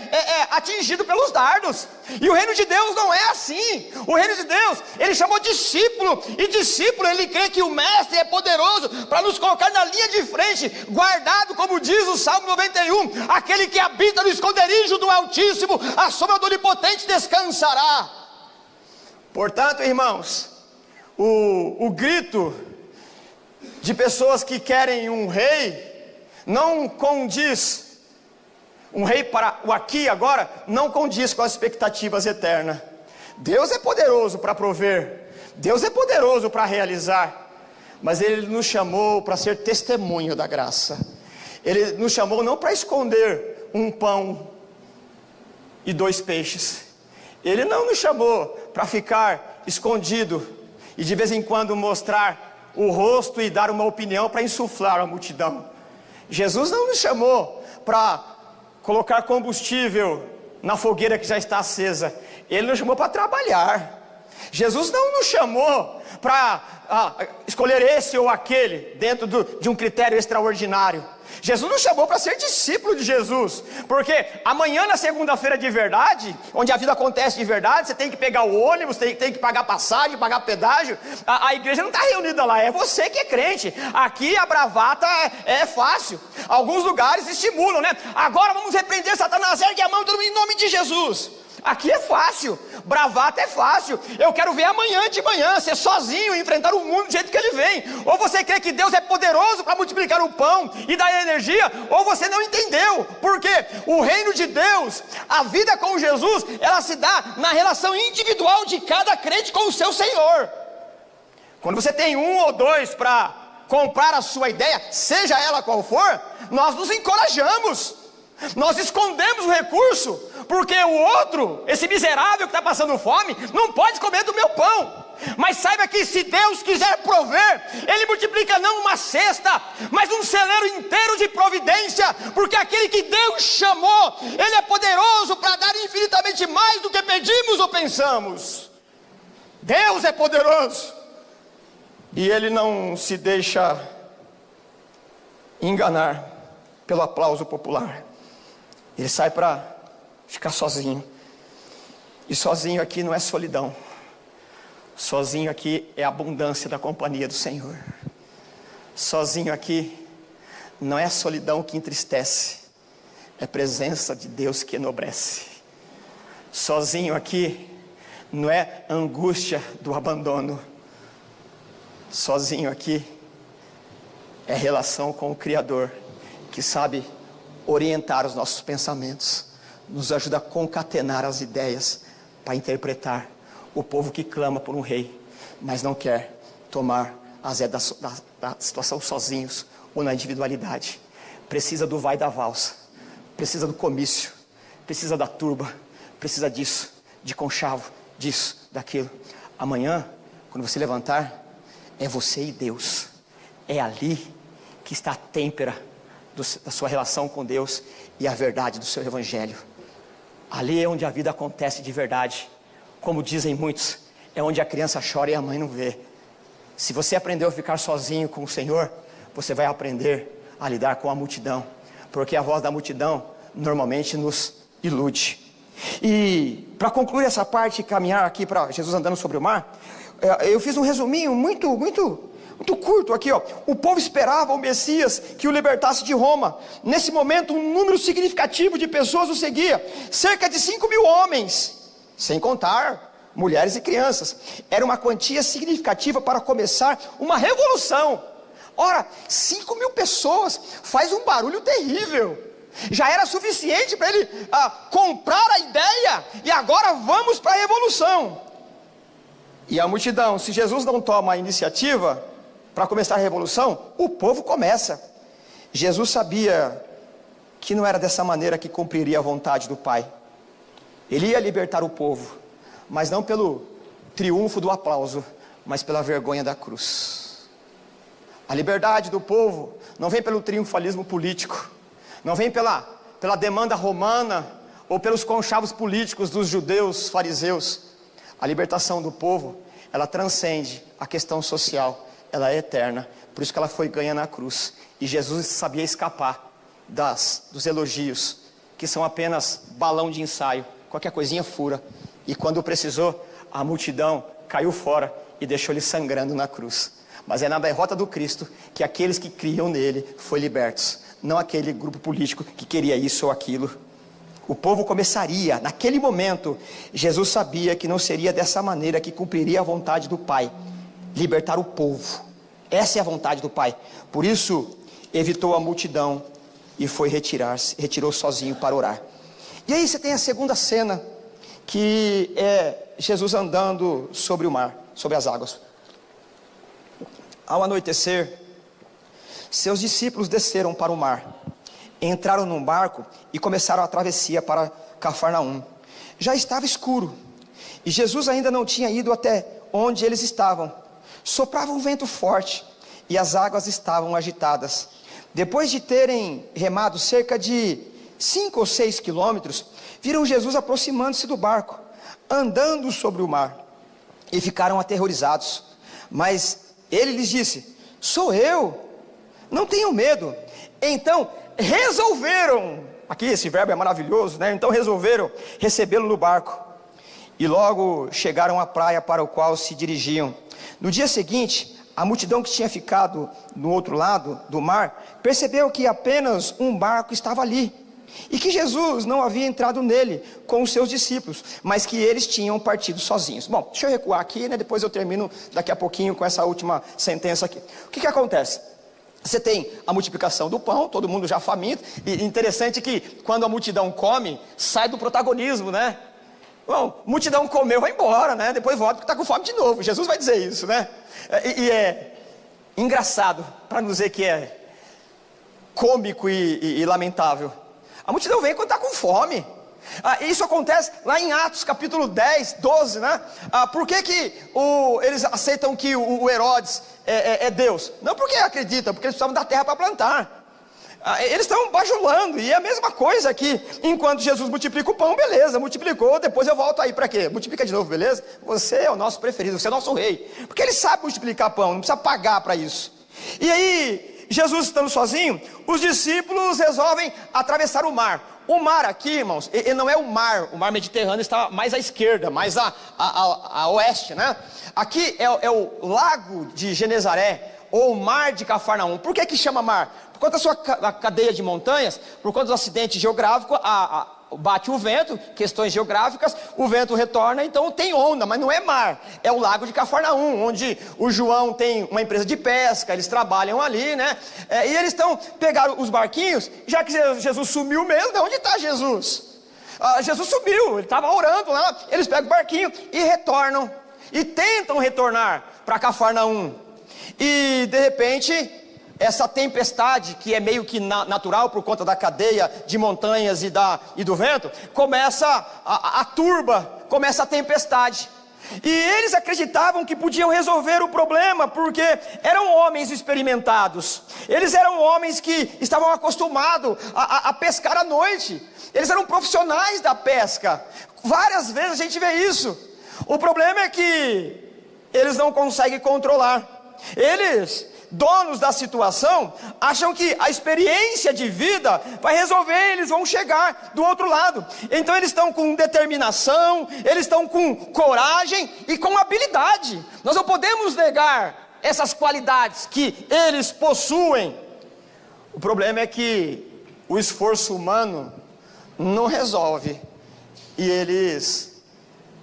atingido pelos dardos. E o reino de Deus não é assim. O reino de Deus, ele chamou discípulo. E discípulo, ele crê que o mestre é poderoso para nos colocar na linha de frente, guardado, como diz o Salmo 91, aquele que habita no esconderijo do Altíssimo, a sombra do Onipotente descansará. Portanto, irmãos, o grito de pessoas que querem um rei não condiz, um rei para o aqui e agora, não condiz com as expectativas eternas. Deus é poderoso para prover, Deus é poderoso para realizar, mas Ele nos chamou para ser testemunho da graça. Ele nos chamou não para esconder um pão e 2 peixes. Ele não nos chamou para ficar escondido e de vez em quando mostrar o rosto e dar uma opinião para insuflar a multidão. Jesus não nos chamou para colocar combustível na fogueira que já está acesa. Ele nos chamou para trabalhar. Jesus não nos chamou para escolher esse ou aquele dentro de um critério extraordinário. Jesus nos chamou para ser discípulo de Jesus, porque amanhã na segunda-feira de verdade, onde a vida acontece de verdade, você tem que pegar o ônibus, tem que pagar passagem, pagar pedágio. A igreja não está reunida lá, é você que é crente. Aqui a bravata é fácil. Alguns lugares estimulam, né? Agora vamos repreender Satanás, ergue a mão em nome de Jesus. Aqui é fácil, bravata é fácil. Eu quero ver amanhã de manhã, ser sozinho e enfrentar o mundo do jeito que ele vem. Ou você crê que Deus é poderoso para multiplicar o pão e dar energia, ou você não entendeu. Porque o reino de Deus, a vida com Jesus, ela se dá na relação individual de cada crente com o seu Senhor. Quando você tem um ou dois para comprar a sua ideia, seja ela qual for, nós nos encorajamos, nós escondemos o recurso, porque o outro, esse miserável que está passando fome, não pode comer do meu pão. Mas saiba que se Deus quiser prover, Ele multiplica não uma cesta, mas um celeiro inteiro de providência, porque aquele que Deus chamou, Ele é poderoso para dar infinitamente mais do que pedimos ou pensamos. Deus é poderoso, e Ele não se deixa enganar pelo aplauso popular. Ele sai para ficar sozinho. E sozinho aqui não é solidão. Sozinho aqui é abundância da companhia do Senhor. Sozinho aqui não é a solidão que entristece, é a presença de Deus que enobrece. Sozinho aqui não é a angústia do abandono. Sozinho aqui é relação com o Criador, que sabe orientar os nossos pensamentos, nos ajuda a concatenar as ideias para interpretar o povo que clama por um rei, mas não quer tomar as rédeas da situação sozinhos ou na individualidade. Precisa do vai da valsa, precisa do comício, precisa da turba, precisa disso, de conchavo, disso, daquilo. Amanhã, quando você levantar, é você e Deus. É ali que está a têmpera da sua relação com Deus e a verdade do seu evangelho. Ali é onde a vida acontece de verdade. Como dizem muitos, é onde a criança chora e a mãe não vê. Se você aprendeu a ficar sozinho com o Senhor, você vai aprender a lidar com a multidão, porque a voz da multidão normalmente nos ilude. E para concluir essa parte e caminhar aqui para Jesus andando sobre o mar, eu fiz um resuminho muito curto aqui, ó. O povo esperava o Messias que o libertasse de Roma. Nesse momento, um número significativo de pessoas o seguia. Cerca de 5.000 homens, sem contar mulheres e crianças. Era uma quantia significativa para começar uma revolução. Ora, 5.000 pessoas faz um barulho terrível. Já era suficiente para ele comprar a ideia. E agora vamos para a revolução. E a multidão, se Jesus não toma a iniciativa para começar a revolução, o povo começa. Jesus sabia que não era dessa maneira que cumpriria a vontade do Pai. Ele ia libertar o povo, mas não pelo triunfo do aplauso, mas pela vergonha da cruz. A liberdade do povo não vem pelo triunfalismo político, não vem pela demanda romana ou pelos conchavos políticos dos judeus fariseus. A libertação do povo, ela transcende a questão social, ela é eterna, por isso que ela foi ganha na cruz. E Jesus sabia escapar dos elogios, que são apenas balão de ensaio, qualquer coisinha fura. E quando precisou, a multidão caiu fora e deixou ele sangrando na cruz. Mas é na derrota do Cristo que aqueles que criam nele foram libertos, não aquele grupo político que queria isso ou aquilo. O povo começaria, naquele momento. Jesus sabia que não seria dessa maneira que cumpriria a vontade do Pai, libertar o povo. Essa é a vontade do Pai. Por isso, evitou a multidão e retirou sozinho para orar. E aí você tem a segunda cena, que é Jesus andando sobre o mar, sobre as águas. Ao anoitecer, seus discípulos desceram para o mar, entraram num barco e começaram a travessia para Cafarnaum. Já estava escuro e Jesus ainda não tinha ido até onde eles estavam. Soprava um vento forte e as águas estavam agitadas. Depois de terem remado cerca de 5 ou 6 quilômetros, viram Jesus aproximando-se do barco, andando sobre o mar, e ficaram aterrorizados. Mas Ele lhes disse: sou eu, não tenham medo. Então resolveram, aqui esse verbo é maravilhoso, né? Então resolveram recebê-lo no barco, e logo chegaram à praia para o qual se dirigiam. No dia seguinte, a multidão que tinha ficado no outro lado do mar percebeu que apenas um barco estava ali, e que Jesus não havia entrado nele com os seus discípulos, mas que eles tinham partido sozinhos. Bom, deixa eu recuar aqui, né? Depois eu termino daqui a pouquinho com essa última sentença aqui. O que acontece? Você tem a multiplicação do pão, todo mundo já faminto, e interessante que quando a multidão come, sai do protagonismo, né? Bom, multidão comeu, vai embora, né? Depois volta porque está com fome de novo. Jesus vai dizer isso, né? E é engraçado, para não dizer que é cômico e lamentável. A multidão vem quando está com fome. Isso acontece lá em Atos capítulo 10, 12, né? Por que eles aceitam que o Herodes é Deus? Não porque acreditam, porque eles precisavam da terra para plantar. Eles estão bajulando, e é a mesma coisa aqui. Enquanto Jesus multiplica o pão, beleza, multiplicou, depois eu volto aí para quê? Multiplica de novo, beleza? Você é o nosso preferido, você é o nosso rei. Porque ele sabe multiplicar pão, não precisa pagar para isso. E aí, Jesus estando sozinho, os discípulos resolvem atravessar o mar. O mar aqui, irmãos, ele não é o mar Mediterrâneo está mais à esquerda, mais a oeste, né? Aqui é o lago de Genezaré, ou o mar de Cafarnaum. Por que chama mar? Por conta da sua cadeia de montanhas, por conta do acidente geográfico, bate o vento, questões geográficas, o vento retorna, então tem onda, mas não é mar, é o lago de Cafarnaum, onde o João tem uma empresa de pesca, eles trabalham ali, né? E eles pegaram os barquinhos, já que Jesus sumiu mesmo, de onde está Jesus? Jesus sumiu, ele estava orando lá, eles pegam o barquinho e retornam, e tentam retornar para Cafarnaum, e de repente essa tempestade, que é meio que natural por conta da cadeia de montanhas e do vento, começa a turba, começa a tempestade. E eles acreditavam que podiam resolver o problema, porque eram homens experimentados. Eles eram homens que estavam acostumados a pescar à noite. Eles eram profissionais da pesca. Várias vezes a gente vê isso. O problema é que eles não conseguem controlar. Eles, donos da situação, acham que a experiência de vida vai resolver, eles vão chegar do outro lado. Então eles estão com determinação, eles estão com coragem e com habilidade. Nós não podemos negar essas qualidades que eles possuem. O problema é que o esforço humano não resolve, e eles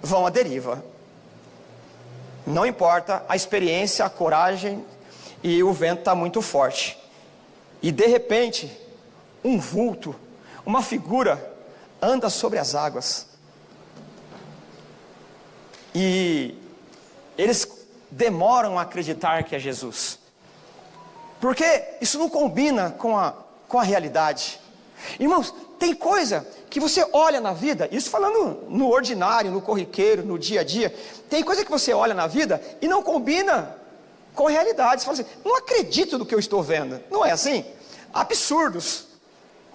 vão à deriva. Não importa a experiência, a coragem, e o vento está muito forte, e de repente um vulto, uma figura anda sobre as águas, e eles demoram a acreditar que é Jesus, porque isso não combina com a realidade. Irmãos, tem coisa que você olha na vida, isso falando no ordinário, no corriqueiro, no dia a dia, tem coisa que você olha na vida e não combina com a realidade. Você fala assim: não acredito no que eu estou vendo. Não é assim? Absurdos,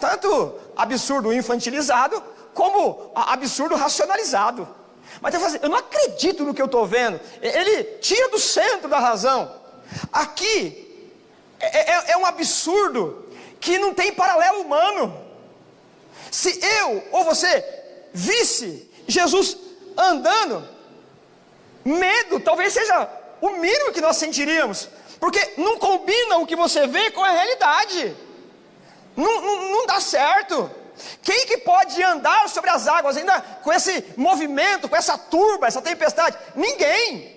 tanto absurdo infantilizado como absurdo racionalizado. Mas você fala assim: eu não acredito no que eu estou vendo. Ele tira do centro da razão. Aqui é um absurdo que não tem paralelo humano. Se eu ou você visse Jesus andando, medo talvez seja o mínimo que nós sentiríamos, porque não combina o que você vê com a realidade. Não dá certo. Quem que pode andar sobre as águas ainda com esse movimento, com essa turba, essa tempestade? Ninguém.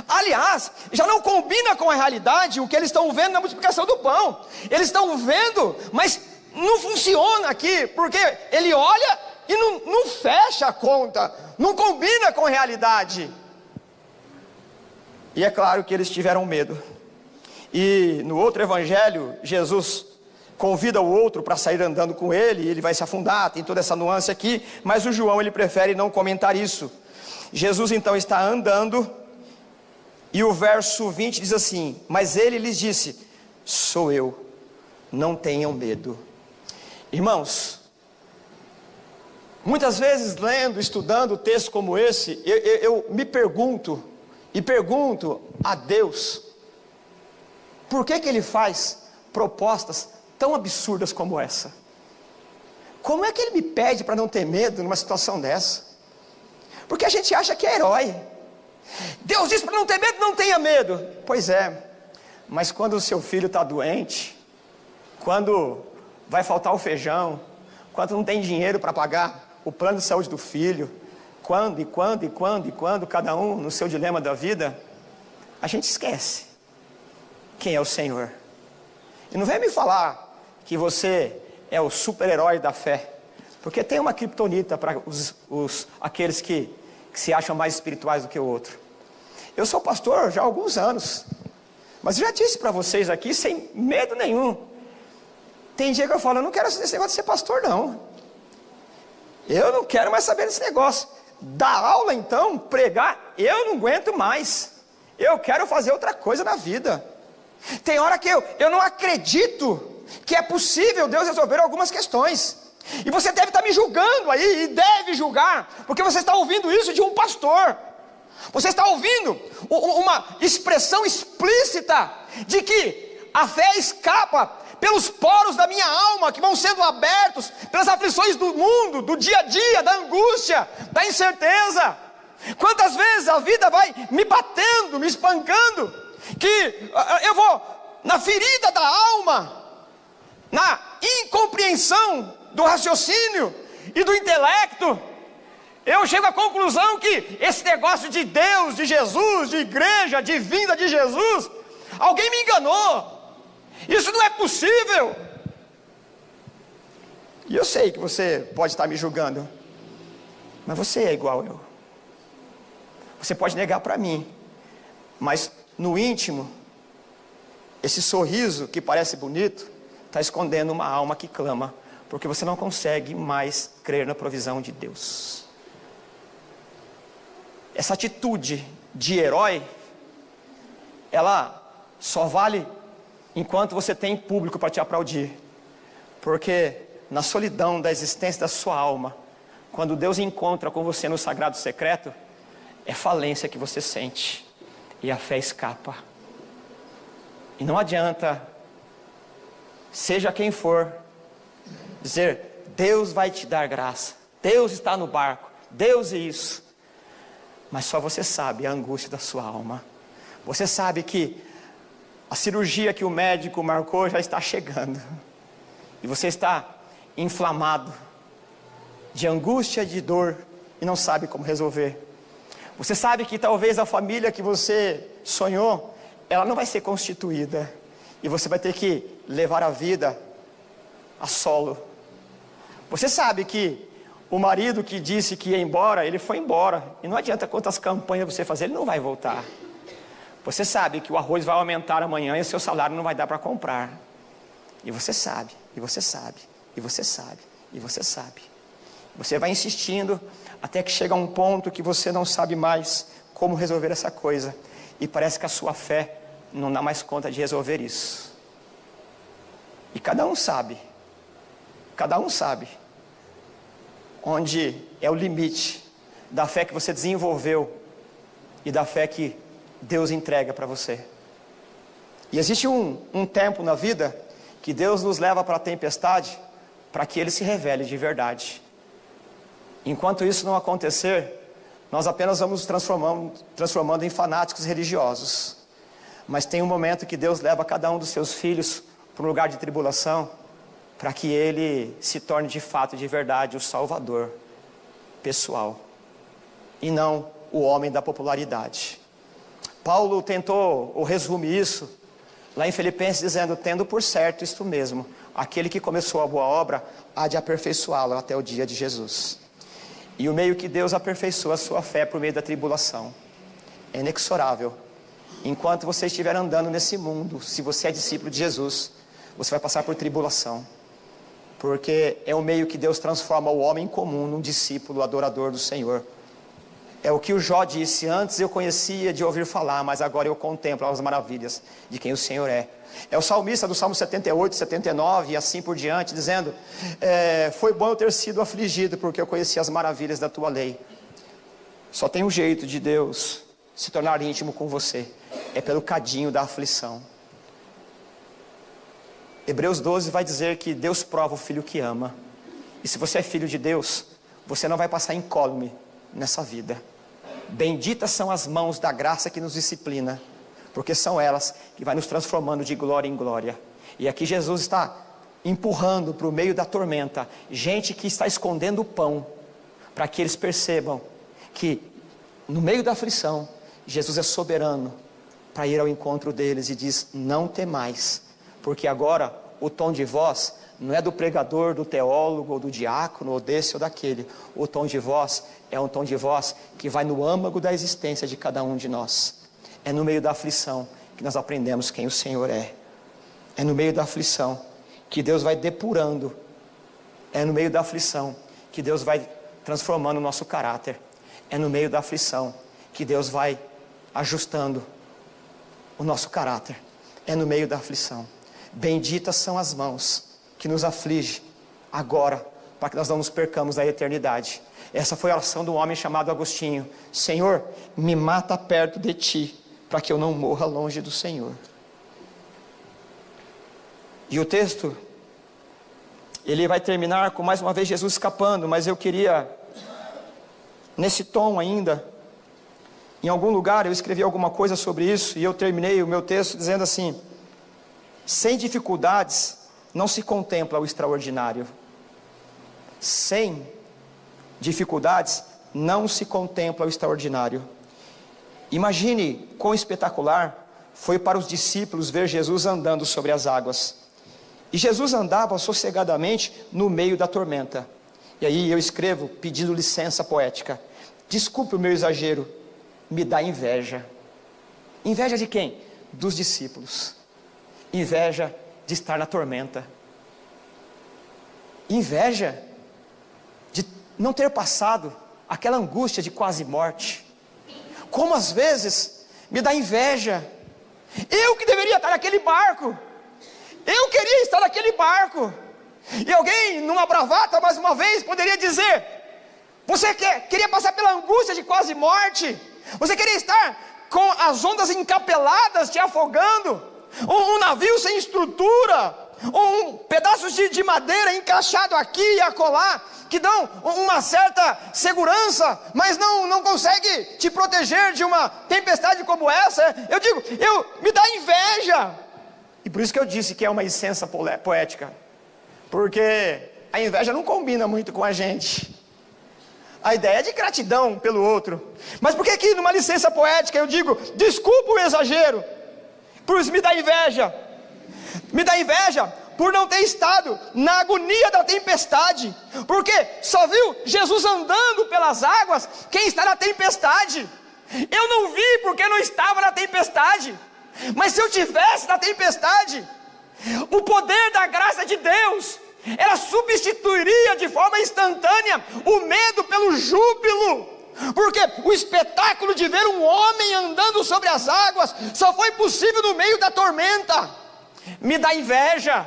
Aliás, já não combina com a realidade o que eles estão vendo na multiplicação do pão. Eles estão vendo, mas não funciona aqui, porque ele olha e não fecha a conta, não combina com a realidade. E é claro que eles tiveram medo. E no outro evangelho, Jesus convida o outro para sair andando com ele, e ele vai se afundar, tem toda essa nuance aqui, mas o João, ele prefere não comentar isso. Jesus então está andando, e o verso 20 diz assim: mas ele lhes disse: sou eu, não tenham medo. Irmãos, muitas vezes lendo, estudando textos como esse, eu me pergunto, e pergunto a Deus: Por que ele faz propostas tão absurdas como essa? Como é que ele me pede para não ter medo numa situação dessa? Porque a gente acha que é herói. Deus diz para não ter medo, não tenha medo. Pois é, mas quando o seu filho está doente, quando vai faltar o feijão, quando não tem dinheiro para pagar o plano de saúde do filho, quando, cada um no seu dilema da vida, a gente esquece quem é o Senhor. E não vem me falar que você é o super-herói da fé, porque tem uma criptonita para aqueles que se acham mais espirituais do que o outro. Eu sou pastor já há alguns anos, mas eu já disse para vocês aqui, sem medo nenhum, tem dia que eu falo, eu não quero esse negócio de ser pastor não, eu não quero mais saber desse negócio, dar aula então, pregar, eu não aguento mais, eu quero fazer outra coisa na vida. Tem hora que eu não acredito que é possível Deus resolver algumas questões, e você deve estar me julgando aí, e deve julgar, porque você está ouvindo isso de um pastor, você está ouvindo uma expressão explícita, de que a fé escapa pelos poros da minha alma, que vão sendo abertos, pelas aflições do mundo, do dia a dia, da angústia, da incerteza. Quantas vezes a vida vai me batendo, me espancando, que eu vou na ferida da alma, na incompreensão do raciocínio e do intelecto, eu chego à conclusão que esse negócio de Deus, de Jesus, de igreja, de vinda de Jesus, alguém me enganou, isso não é possível. E eu sei que você pode estar me julgando, mas você é igual eu. Você pode negar para mim, mas no íntimo, esse sorriso que parece bonito, está escondendo uma alma que clama, porque você não consegue mais crer na provisão de Deus. Essa atitude de herói, ela só vale enquanto você tem público para te aplaudir, porque na solidão da existência da sua alma, quando Deus encontra com você no sagrado secreto, é falência que você sente, e a fé escapa. E não adianta, seja quem for, dizer, Deus vai te dar graça, Deus está no barco, Deus é isso. Mas só você sabe a angústia da sua alma. Você sabe que a cirurgia que o médico marcou já está chegando. E você está inflamado de angústia, de dor, e não sabe como resolver. Você sabe que talvez a família que você sonhou, ela não vai ser constituída. E você vai ter que levar a vida a solo. Você sabe que o marido que disse que ia embora, ele foi embora. E não adianta quantas campanhas você fazer, ele não vai voltar. Você sabe que o arroz vai aumentar amanhã e o seu salário não vai dar para comprar. E você sabe, e você sabe, e você sabe, e você sabe. Você vai insistindo até que chega a um ponto que você não sabe mais como resolver essa coisa. E parece que a sua fé não dá mais conta de resolver isso. E cada um sabe onde é o limite da fé que você desenvolveu e da fé que Deus entrega para você. E existe um tempo na vida que Deus nos leva para a tempestade para que Ele se revele de verdade. Enquanto isso não acontecer, nós apenas vamos nos transformando em fanáticos religiosos. Mas tem um momento que Deus leva cada um dos seus filhos para um lugar de tribulação, para que ele se torne de fato, de verdade, o Salvador pessoal, e não o homem da popularidade. Paulo tentou, ou resume isso, lá em Filipenses, dizendo, tendo por certo isto mesmo, aquele que começou a boa obra, há de aperfeiçoá-lo até o dia de Jesus. E o meio que Deus aperfeiçoa a sua fé por meio da tribulação, é inexorável. Enquanto você estiver andando nesse mundo, se você é discípulo de Jesus, você vai passar por tribulação. Porque é o meio que Deus transforma o homem comum num discípulo adorador do Senhor. É o que o Jó disse, antes eu conhecia de ouvir falar, mas agora eu contemplo as maravilhas de quem o Senhor é. É o salmista do Salmo 78, 79 e assim por diante, dizendo, foi bom eu ter sido afligido, porque eu conheci as maravilhas da tua lei. Só tem um jeito de Deus se tornar íntimo com você, é pelo cadinho da aflição. Hebreus 12 vai dizer que Deus prova o filho que ama. E se você é filho de Deus, você não vai passar incólume nessa vida. Benditas são as mãos da graça que nos disciplina, porque são elas que vai nos transformando de glória em glória. E aqui Jesus está empurrando para o meio da tormenta gente que está escondendo o pão, para que eles percebam que no meio da aflição Jesus é soberano para ir ao encontro deles, e diz: não temais, porque agora o tom de voz não é do pregador, do teólogo, ou do diácono, ou desse ou daquele. O tom de voz é um tom de voz que vai no âmago da existência de cada um de nós. É no meio da aflição que nós aprendemos quem o Senhor é. É no meio da aflição que Deus vai depurando. É no meio da aflição que Deus vai transformando o nosso caráter. É no meio da aflição que Deus vai ajustando o nosso caráter. É no meio da aflição. Benditas são as mãos que nos aflige agora, para que nós não nos percamos da eternidade. Essa foi a oração de um homem chamado Agostinho: Senhor, me mata perto de ti, para que eu não morra longe do Senhor. E o texto, ele vai terminar com mais uma vez Jesus escapando, mas eu queria, nesse tom ainda, em algum lugar eu escrevi alguma coisa sobre isso, e eu terminei o meu texto dizendo assim: sem dificuldades não se contempla o extraordinário. Sem dificuldades não se contempla o extraordinário. Imagine quão espetacular foi para os discípulos ver Jesus andando sobre as águas. E Jesus andava sossegadamente no meio da tormenta. E aí eu escrevo pedindo licença poética: desculpe o meu exagero, me dá inveja. Inveja de quem? Dos discípulos. Inveja de estar na tormenta. Inveja de não ter passado aquela angústia de quase morte. Como às vezes me dá inveja. Eu que deveria estar naquele barco. Eu queria estar naquele barco. E alguém, numa bravata, mais uma vez, poderia dizer: você queria passar pela angústia de quase morte? Você queria estar com as ondas encapeladas te afogando? Um navio sem estrutura, pedaços de madeira encaixado aqui e acolá, que dão uma certa segurança, mas não consegue te proteger de uma tempestade como essa. Eu digo, me dá inveja. E por isso que eu disse que é uma licença poética, porque a inveja não combina muito com a gente. A ideia é de gratidão pelo outro. Mas por que aqui numa licença poética eu digo: desculpa o exagero, por isso me dá inveja. Me dá inveja por não ter estado na agonia da tempestade, porque só viu Jesus andando pelas águas quem está na tempestade. Eu não vi porque não estava na tempestade, mas se eu tivesse na tempestade, o poder da graça de Deus, ela substituiria de forma instantânea o medo pelo júbilo. Porque o espetáculo de ver um homem andando sobre as águas só foi possível no meio da tormenta. Me dá inveja.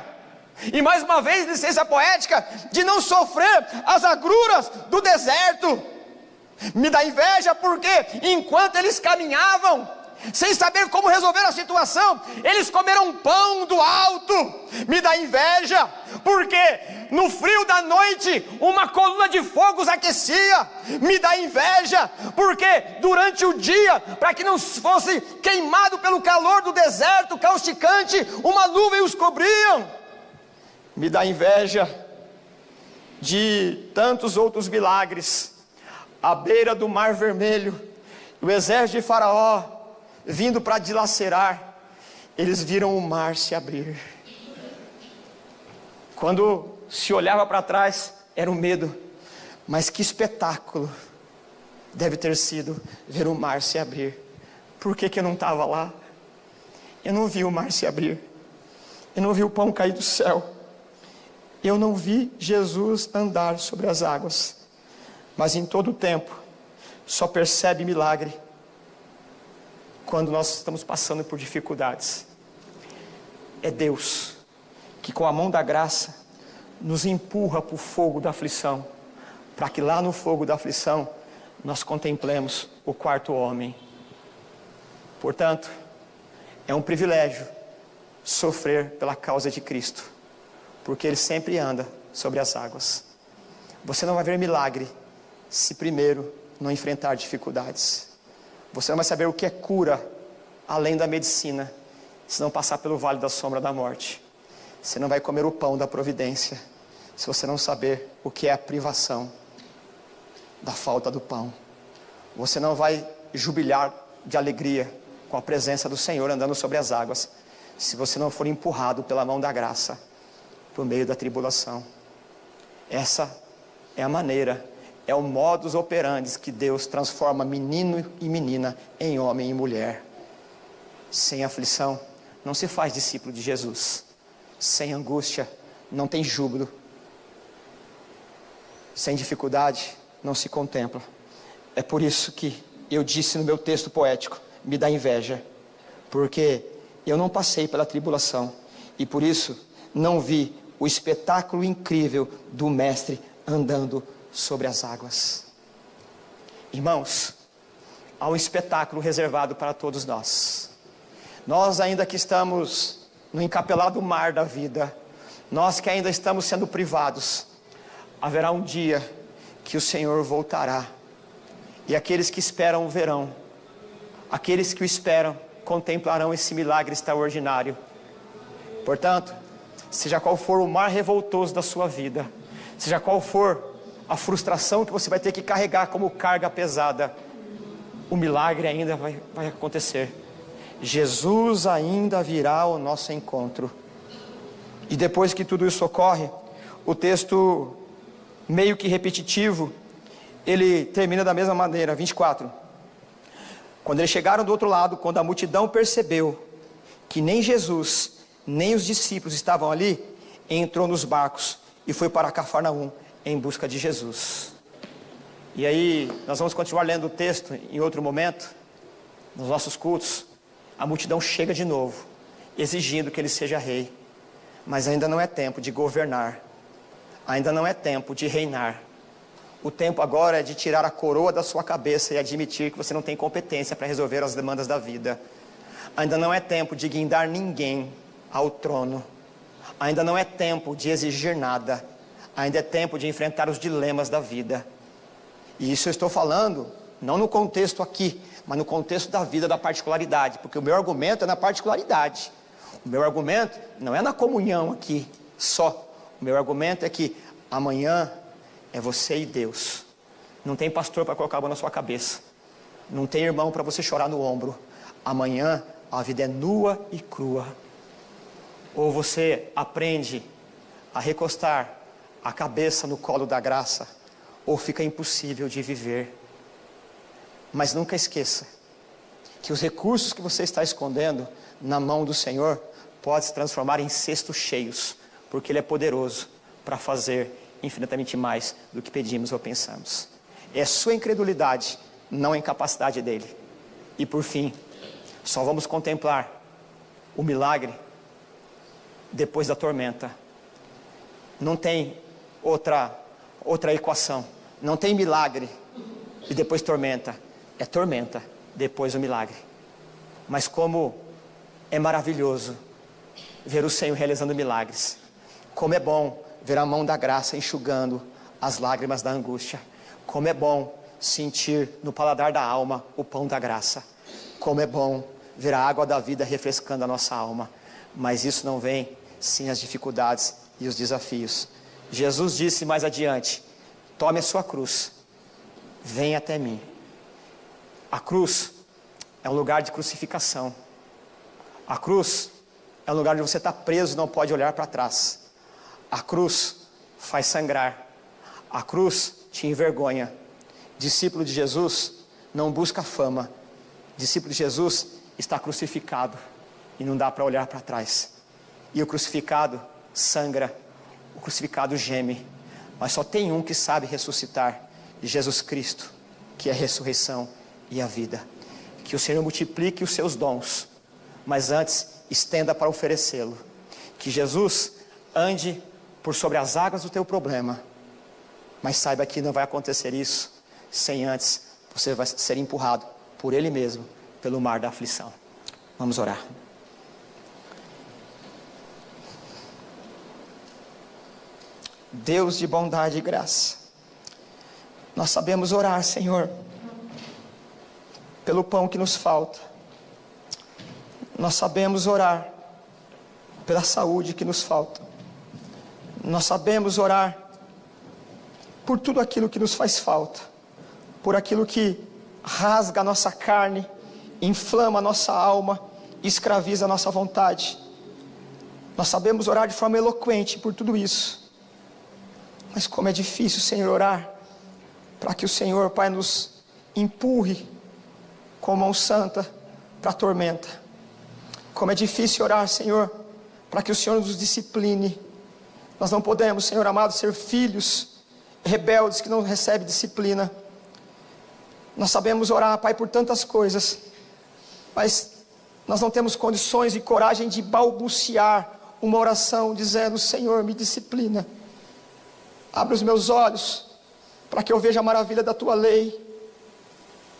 E mais uma vez, licença poética, de não sofrer as agruras do deserto. Me dá inveja porque enquanto eles caminhavam, sem saber como resolver a situação, eles comeram pão do alto. Me dá inveja porque no frio da noite uma coluna de fogo os aquecia. Me dá inveja porque durante o dia, para que não fosse queimado pelo calor do deserto causticante, uma nuvem os cobriam. Me dá inveja de tantos outros milagres. À beira do Mar Vermelho, o exército de Faraó vindo para dilacerar, eles viram o mar se abrir. Quando se olhava para trás, era um medo, mas que espetáculo deve ter sido ver o mar se abrir. Por que eu não estava lá? Eu não vi o mar se abrir, eu não vi o pão cair do céu, eu não vi Jesus andar sobre as águas. Mas em todo o tempo, só percebe milagre quando nós estamos passando por dificuldades. É Deus que com a mão da graça nos empurra para o fogo da aflição, para que lá no fogo da aflição nós contemplemos o quarto homem. Portanto, é um privilégio sofrer pela causa de Cristo, porque Ele sempre anda sobre as águas. Você não vai ver milagre se primeiro não enfrentar dificuldades. Você não vai saber o que é cura além da medicina se não passar pelo vale da sombra da morte. Você não vai comer o pão da providência se você não saber o que é a privação da falta do pão. Você não vai jubilar de alegria com a presença do Senhor andando sobre as águas se você não for empurrado pela mão da graça por meio da tribulação. Essa é a maneira, é o modus operandi que Deus transforma menino e menina em homem e mulher. Sem aflição não se faz discípulo de Jesus. Sem angústia não tem júbilo. Sem dificuldade não se contempla. É por isso que eu disse no meu texto poético, me dá inveja, porque eu não passei pela tribulação e por isso não vi o espetáculo incrível do Mestre andando sobre as águas. Irmãos, há um espetáculo reservado para todos nós. Nós ainda que estamos no encapelado mar da vida, nós que ainda estamos sendo privados, haverá um dia que o Senhor voltará, e aqueles que esperam verão, aqueles que o esperam contemplarão esse milagre extraordinário. Portanto, seja qual for o mar revoltoso da sua vida, seja qual for a frustração que você vai ter que carregar como carga pesada, o milagre ainda vai acontecer. Jesus ainda virá ao nosso encontro. E depois que tudo isso ocorre, o texto meio que repetitivo, ele termina da mesma maneira, 24. Quando eles chegaram do outro lado, quando a multidão percebeu que nem Jesus, nem os discípulos estavam ali, entrou nos barcos e foi para Cafarnaum em busca de Jesus. E aí, nós vamos continuar lendo o texto em outro momento, nos nossos cultos. A multidão chega de novo, exigindo que ele seja rei. Mas ainda não é tempo de governar, ainda não é tempo de reinar. O tempo agora é de tirar a coroa da sua cabeça e admitir que você não tem competência para resolver as demandas da vida. Ainda não é tempo de guindar ninguém ao trono. Ainda não é tempo de exigir nada. Ainda é tempo de enfrentar os dilemas da vida. E isso eu estou falando, não no contexto aqui, mas no contexto da vida, da particularidade. Porque o meu argumento é na particularidade. O meu argumento não é na comunhão aqui só. O meu argumento é que amanhã é você e Deus. Não tem pastor para colocar a mão na sua cabeça. Não tem irmão para você chorar no ombro. Amanhã a vida é nua e crua. Ou você aprende a recostar a cabeça no colo da graça, ou fica impossível de viver. Mas nunca esqueça que os recursos que você está escondendo na mão do Senhor podem se transformar em cestos cheios, porque Ele é poderoso para fazer infinitamente mais do que pedimos ou pensamos. É sua incredulidade, não a incapacidade dele. E por fim, só vamos contemplar o milagre depois da tormenta. Não tem outra equação. Não tem milagre e depois tormenta. É tormenta, depois o milagre. Mas como é maravilhoso ver o Senhor realizando milagres. Como é bom ver a mão da graça enxugando as lágrimas da angústia. Como é bom sentir no paladar da alma o pão da graça. Como é bom ver a água da vida refrescando a nossa alma. Mas isso não vem sem as dificuldades e os desafios. Jesus disse mais adiante: tome a sua cruz, venha até mim. A cruz é um lugar de crucificação. A cruz é um lugar onde você está preso e não pode olhar para trás. A cruz faz sangrar. A cruz te envergonha. Discípulo de Jesus não busca fama. Discípulo de Jesus está crucificado e não dá para olhar para trás. E o crucificado sangra, o crucificado geme. Mas só tem um que sabe ressuscitar: Jesus Cristo, que é a ressurreição e a vida. Que o Senhor multiplique os seus dons, mas antes estenda para oferecê-lo. Que Jesus ande por sobre as águas do teu problema, mas saiba que não vai acontecer isso sem antes você vai ser empurrado por Ele mesmo pelo mar da aflição. Vamos orar. Deus de bondade e graça, nós sabemos orar, Senhor, pelo pão que nos falta. Nós sabemos orar pela saúde que nos falta. Nós sabemos orar por tudo aquilo que nos faz falta, por aquilo que rasga a nossa carne, inflama a nossa alma, escraviza a nossa vontade. Nós sabemos orar de forma eloquente por tudo isso. Mas como é difícil, Senhor, orar para que o Senhor, Pai, nos empurre com mão santa para a tormenta. Como é difícil orar, Senhor, para que o Senhor nos discipline. Nós não podemos, Senhor amado, ser filhos rebeldes que não recebem disciplina. Nós sabemos orar, Pai, por tantas coisas, mas nós não temos condições e coragem de balbuciar uma oração dizendo: Senhor, me disciplina. Abre os meus olhos para que eu veja a maravilha da Tua lei.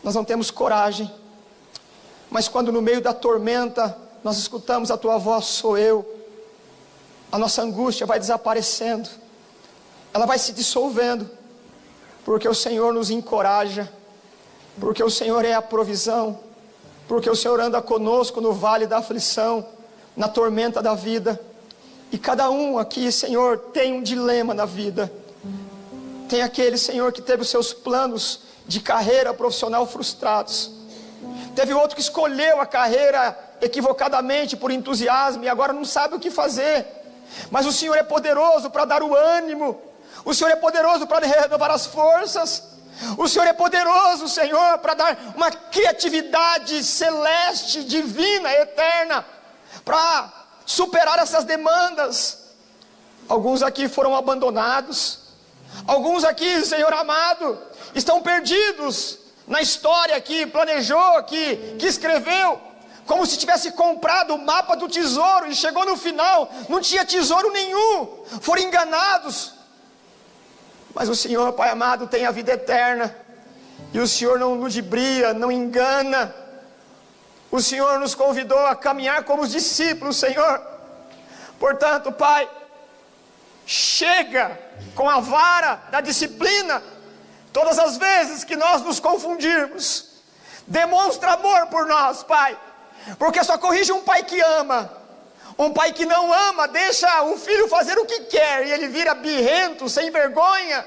Nós não temos coragem. Mas quando no meio da tormenta nós escutamos a Tua voz, sou eu, a nossa angústia vai desaparecendo, ela vai se dissolvendo, porque o Senhor nos encoraja, porque o Senhor é a provisão, porque o Senhor anda conosco no vale da aflição, na tormenta da vida. E cada um aqui, Senhor, tem um dilema na vida. Tem aquele, Senhor, que teve os seus planos de carreira profissional frustrados. Teve outro que escolheu a carreira equivocadamente por entusiasmo e agora não sabe o que fazer. Mas o Senhor é poderoso para dar o ânimo. O Senhor é poderoso para renovar as forças. O Senhor é poderoso, Senhor, para dar uma criatividade celeste, divina, eterna, para superar essas demandas. Alguns aqui foram abandonados. Alguns aqui, Senhor amado, estão perdidos na história que planejou, que escreveu, como se tivesse comprado o mapa do tesouro e chegou no final, não tinha tesouro nenhum, foram enganados. Mas o Senhor, Pai amado, tem a vida eterna, e o Senhor não ludibria, não engana. O Senhor nos convidou a caminhar como os discípulos, Senhor. Portanto, Pai, chega com a vara da disciplina. Todas as vezes que nós nos confundirmos, demonstra amor por nós, Pai, porque só corrige um pai que ama. Um pai que não ama deixa o filho fazer o que quer, e ele vira birrento, sem vergonha,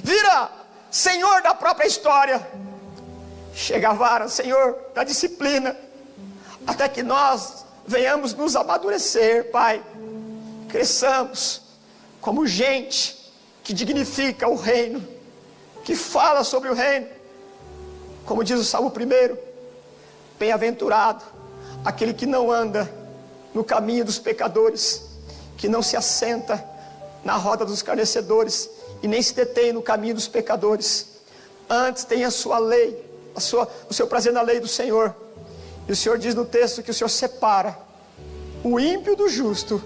vira senhor da própria história. Chega a vara, Senhor, da disciplina, até que nós venhamos nos amadurecer, Pai, cresçamos como gente que dignifica o reino, que fala sobre o reino, como diz o Salmo 1: bem-aventurado aquele que não anda no caminho dos pecadores, que não se assenta na roda dos escarnecedores, e nem se detém no caminho dos pecadores, antes tem a sua lei, o seu prazer na lei do Senhor. E o Senhor diz no texto que o Senhor separa o ímpio do justo.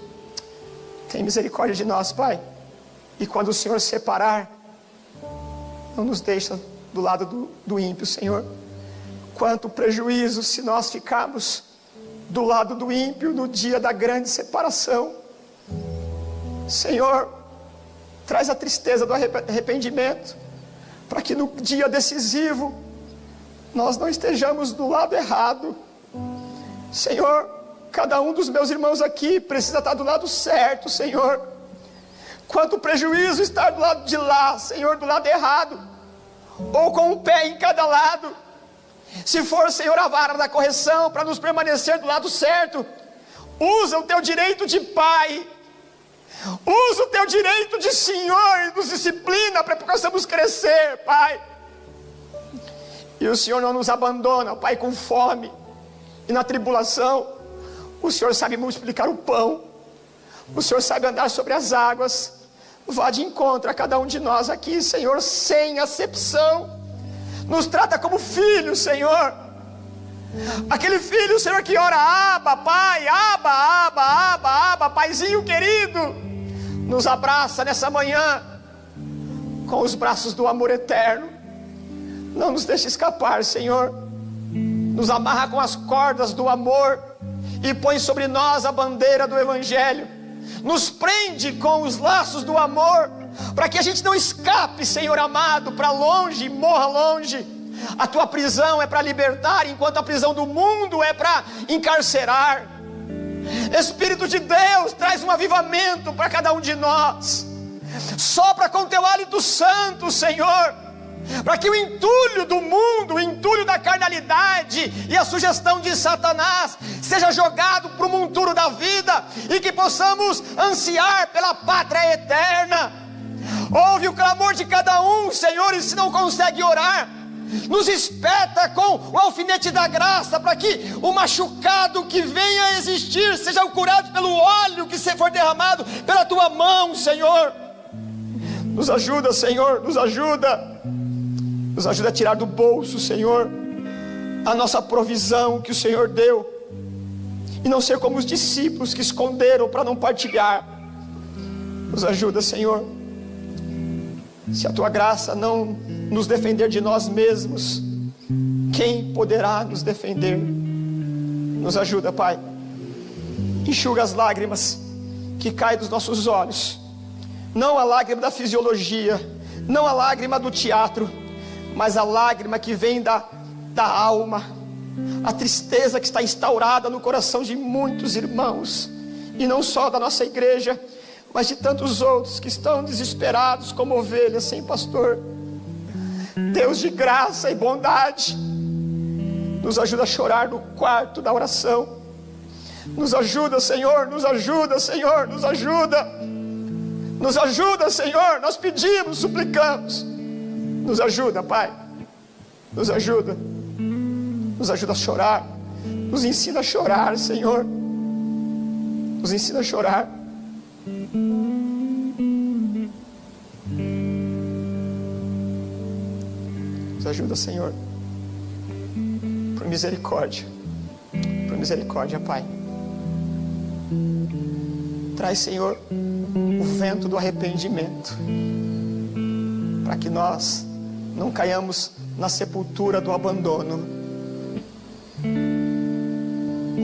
Tem misericórdia de nós, Pai, e quando o Senhor separar, não nos deixa do lado do ímpio, Senhor. Quanto prejuízo se nós ficarmos do lado do ímpio no dia da grande separação. Senhor, traz a tristeza do arrependimento, para que no dia decisivo nós não estejamos do lado errado. Senhor, cada um dos meus irmãos aqui precisa estar do lado certo, Senhor. Quanto prejuízo estar do lado de lá, Senhor, do lado errado, ou com um pé em cada lado. Se for, Senhor, a vara da correção para nos permanecer do lado certo, usa o teu direito de pai, usa o teu direito de Senhor e nos disciplina para que possamos crescer, Pai. E o Senhor não nos abandona, Pai, com fome e na tribulação. O Senhor sabe multiplicar o pão, o Senhor sabe andar sobre as águas. Vá de encontro a cada um de nós aqui, Senhor, sem acepção. Nos trata como filhos, Senhor. Aquele filho, Senhor, que ora: Abba, Pai, Abba, Abba, Abba, Abba, Paizinho querido. Nos abraça nessa manhã com os braços do amor eterno. Não nos deixe escapar, Senhor. Nos amarra com as cordas do amor e põe sobre nós a bandeira do Evangelho. Nos prende com os laços do amor para que a gente não escape, Senhor amado, para longe, morra longe. A tua prisão é para libertar, enquanto a prisão do mundo é para encarcerar. Espírito de Deus, traz um avivamento para cada um de nós. Sopra com teu hálito santo, Senhor, para que o entulho do mundo, o entulho da carnalidade e a sugestão de Satanás seja jogado para o monturo da vida, e que possamos ansiar pela pátria eterna. Ouve o clamor de cada um, Senhor, e se não consegue orar, nos espeta com o alfinete da graça, para que o machucado que venha a existir seja curado pelo óleo que for derramado pela tua mão, Senhor. Nos ajuda, Senhor, nos ajuda. Nos ajuda a tirar do bolso, Senhor, a nossa provisão que o Senhor deu, e não ser como os discípulos que esconderam para não partilhar. Nos ajuda, Senhor. Se a tua graça não nos defender de nós mesmos, quem poderá nos defender? Nos ajuda, Pai. Enxuga as lágrimas que caem dos nossos olhos, não a lágrima da fisiologia, não a lágrima do teatro, mas a lágrima que vem da alma, a tristeza que está instaurada no coração de muitos irmãos, e não só da nossa igreja, mas de tantos outros que estão desesperados como ovelhas sem pastor. Deus de graça e bondade, nos ajuda a chorar no quarto da oração. Nos ajuda, Senhor, nos ajuda, Senhor, nos ajuda. Nos ajuda, Senhor, nós pedimos, suplicamos. Nos ajuda, Pai. Nos ajuda. Nos ajuda a chorar. Nos ensina a chorar, Senhor. Nos ensina a chorar. Nos ajuda, Senhor. Por misericórdia. Por misericórdia, Pai. Traz, Senhor, o vento do arrependimento, para que nós não caiamos na sepultura do abandono.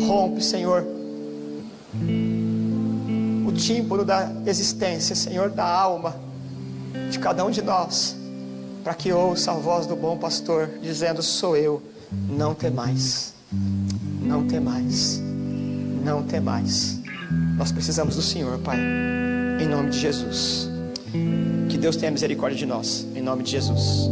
Rompe, Senhor, o tímpano da existência, Senhor, da alma de cada um de nós, para que ouça a voz do bom pastor dizendo: sou eu, não temais, não temais, não temais. Nós precisamos do Senhor, Pai, em nome de Jesus. Que Deus tenha misericórdia de nós, em nome de Jesus.